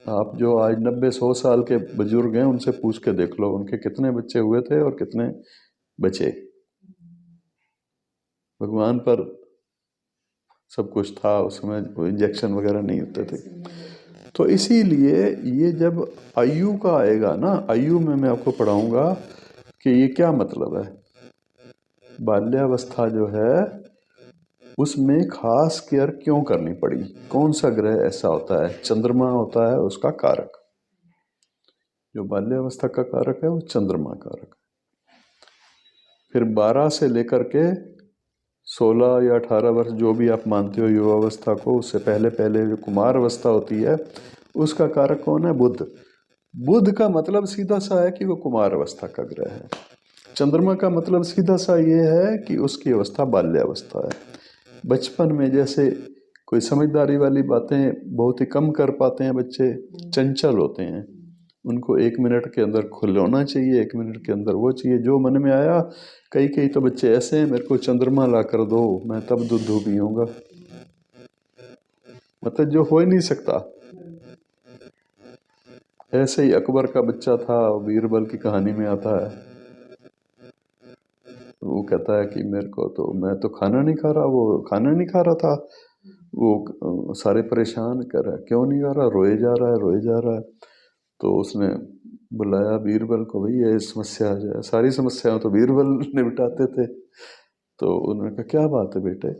आप जो आज 90-100 साल के बुजुर्ग हैं उनसे पूछ के देख लो उनके कितने बच्चे हुए थे और कितने बचे। भगवान पर सब कुछ था उस समय, इंजेक्शन वगैरह नहीं होते थे। तो इसीलिए ये जब आयु का आएगा ना, आयु में मैं आपको पढ़ाऊंगा कि ये क्या मतलब है। बाल्यावस्था जो है उसमें खास केयर क्यों करनी पड़ी, कौन सा ग्रह ऐसा होता है? चंद्रमा होता है उसका कारक, जो बाल्यावस्था का कारक है वो चंद्रमा कारक है। फिर 12 से लेकर के 16 या 18 वर्ष जो भी आप मानते हो युवावस्था को, उससे पहले पहले जो कुमार अवस्था होती है उसका कारक कौन है? बुध। बुध का मतलब सीधा सा है कि वो कुमार अवस्था का ग्रह है। चंद्रमा का मतलब सीधा सा ये है कि उसकी अवस्था बाल्यावस्था है। बचपन में जैसे कोई समझदारी वाली बातें बहुत ही कम कर पाते हैं बच्चे, चंचल होते हैं, उनको 1 मिनट के अंदर खुलना चाहिए, 1 मिनट के अंदर वो चाहिए जो मन में आया। कई तो बच्चे ऐसे हैं, मेरे को चंद्रमा ला कर दो मैं तब दूध पीऊंगा, मतलब जो हो ही नहीं सकता। ऐसे ही अकबर का बच्चा था, बीरबल की कहानी में आता है, वो कहता है कि मेरे को तो, मैं तो खाना नहीं खा रहा, वो खाना नहीं खा रहा था, वो सारे परेशान कर रहा है, क्यों नहीं खा रहा, रोए जा रहा है। तो उसने बुलाया बीरबल को, भाई ये समस्या है, सारी समस्याएं तो बीरबल निपटाते थे। तो उन्होंने कहा क्या बात है बेटे?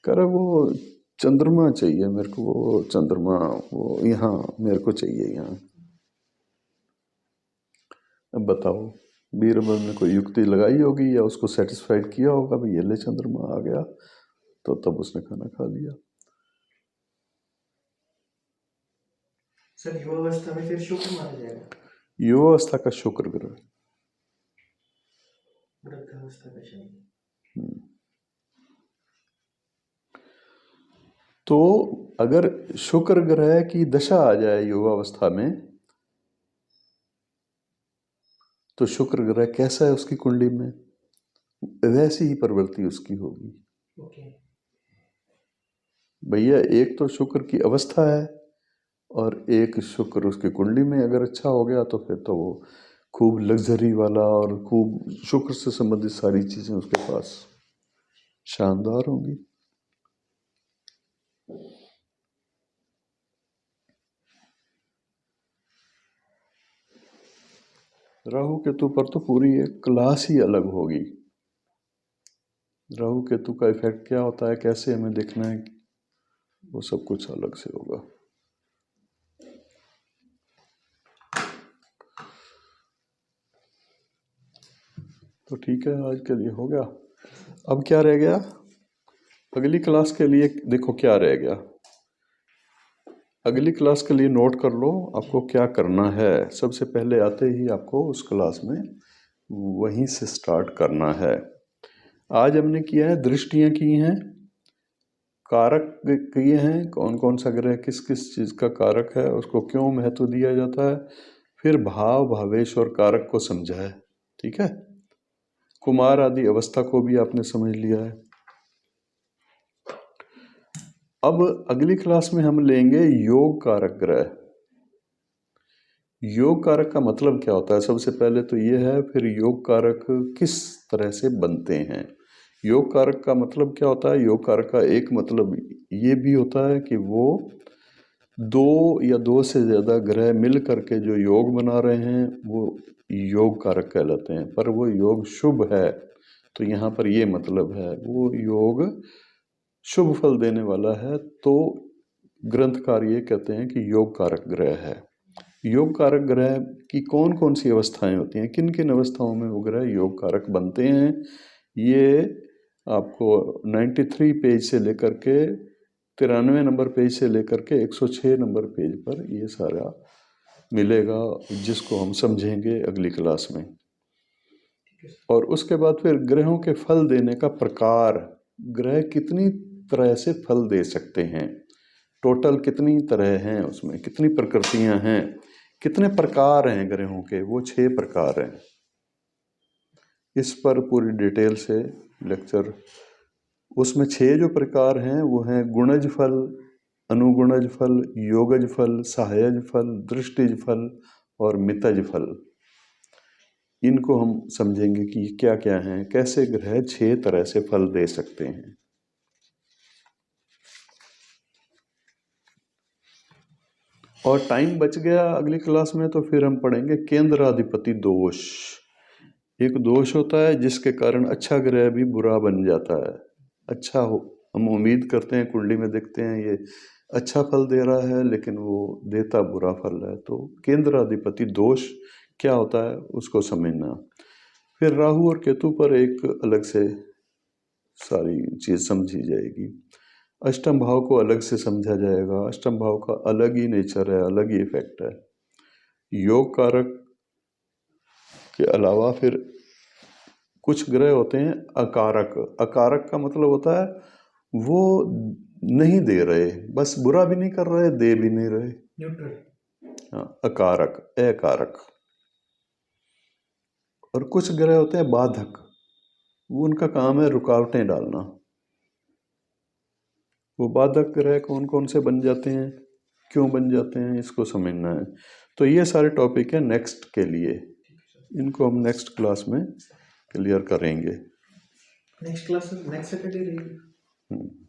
कह रहा वो चंद्रमा चाहिए मेरे को, वो चंद्रमा वो यहाँ मेरे को चाहिए यहाँ। अब बताओ बीरबल ने कोई युक्ति लगाई होगी या उसको सेटिस्फाइड किया होगा, भाई ये ले चंद्रमा आ गया, तो तब उसने खाना खा लिया। सर युवावस्था में फिर शुक्र माना जाएगा? युवावस्था का शुक्र ग्रह, वृद्धावस्था का शनि। तो अगर शुक्र ग्रह की दशा आ जाए युवावस्था में तो शुक्र ग्रह कैसा है उसकी कुंडली में? वैसी ही प्रवृत्ति उसकी होगी। ओके। भैया एक तो शुक्र की अवस्था है और एक शुक्र उसकी कुंडली में अगर अच्छा हो गया तो फिर तो वो खूब लग्जरी वाला और खूब शुक्र से संबंधित सारी चीजें उसके पास शानदार होंगी। राहु केतु पर तो पूरी एक क्लास ही अलग होगी। राहु केतु का इफेक्ट क्या होता है, कैसे हमें देखना है, वो सब कुछ अलग से होगा। तो ठीक है, आज के लिए हो गया। अब क्या रह गया अगली क्लास के लिए? देखो क्या रह गया अगली क्लास के लिए, नोट कर लो आपको क्या करना है। सबसे पहले आते ही आपको उस क्लास में वहीं से स्टार्ट करना है। आज हमने किया है, दृष्टियां की हैं, कारक किए हैं, कौन कौन सा ग्रह किस किस चीज का कारक है, उसको क्यों महत्व दिया जाता है, फिर भाव भावेश और कारक को समझा है। ठीक है, कुमार आदि अवस्था को भी आपने समझ लिया है। अब अगली क्लास में हम लेंगे योग कारक ग्रह। योग कारक का मतलब क्या होता है, सबसे पहले तो ये है, फिर योग कारक किस तरह से बनते हैं। योग कारक का मतलब क्या होता है? योग कारक का एक मतलब ये भी होता है कि वो दो या दो से ज्यादा ग्रह मिल करके जो योग बना रहे हैं वो योग कारक कहलाते हैं। पर वो योग शुभ है, तो यहाँ पर ये मतलब है वो योग शुभ फल देने वाला है, तो ग्रंथकार ये कहते हैं कि योग कारक ग्रह है। योग कारक ग्रह की कौन कौन सी अवस्थाएं होती हैं, किन किन अवस्थाओं में वो ग्रह योग कारक बनते हैं, ये आपको 93 पेज से लेकर के 93 नंबर पेज से लेकर के 106 नंबर पेज पर ये सारा मिलेगा, जिसको हम समझेंगे अगली क्लास में। और उसके बाद फिर ग्रहों के फल देने का प्रकार, ग्रह कितनी तरह से फल दे सकते हैं, टोटल कितनी तरह हैं, उसमें कितनी प्रकृतियां हैं, कितने प्रकार हैं ग्रहों के, वो 6 प्रकार हैं। इस पर पूरी डिटेल से लेक्चर, उसमें 6 जो प्रकार हैं वो हैं गुणज फल, अनुगुणज फल, योगज फल, सहायज फल, दृष्टिज फल और मितज फल। इनको हम समझेंगे कि क्या क्या हैं, कैसे ग्रह 6 तरह से फल दे सकते हैं। और टाइम बच गया अगली क्लास में, तो फिर हम पढ़ेंगे केंद्राधिपति दोष। एक दोष होता है जिसके कारण अच्छा ग्रह भी बुरा बन जाता है। अच्छा हो, हम उम्मीद करते हैं, कुंडली में देखते हैं ये अच्छा फल दे रहा है लेकिन वो देता बुरा फल है। तो केंद्राधिपति दोष क्या होता है उसको समझना। फिर राहु और केतु पर एक अलग से सारी चीज समझी जाएगी। अष्टम भाव को अलग से समझा जाएगा, अष्टम भाव का अलग ही नेचर है, अलग ही इफेक्ट है। योग कारक के अलावा फिर कुछ ग्रह होते हैं अकारक। अकारक का मतलब होता है वो नहीं दे रहे, बस बुरा भी नहीं कर रहे, दे भी नहीं रहे, न्यूट्रल। हाँ, अकारक, अकारक। और कुछ ग्रह होते हैं बाधक, वो उनका काम है रुकावटें डालना। वो बाधक ग्रह कौन कौन से बन जाते हैं, क्यों बन जाते हैं, इसको समझना है। तो ये सारे टॉपिक हैं नेक्स्ट के लिए, इनको हम नेक्स्ट क्लास में क्लियर करेंगे। नेक्स्ट क्लास नेक्स्ट सैटरडे रहेगी।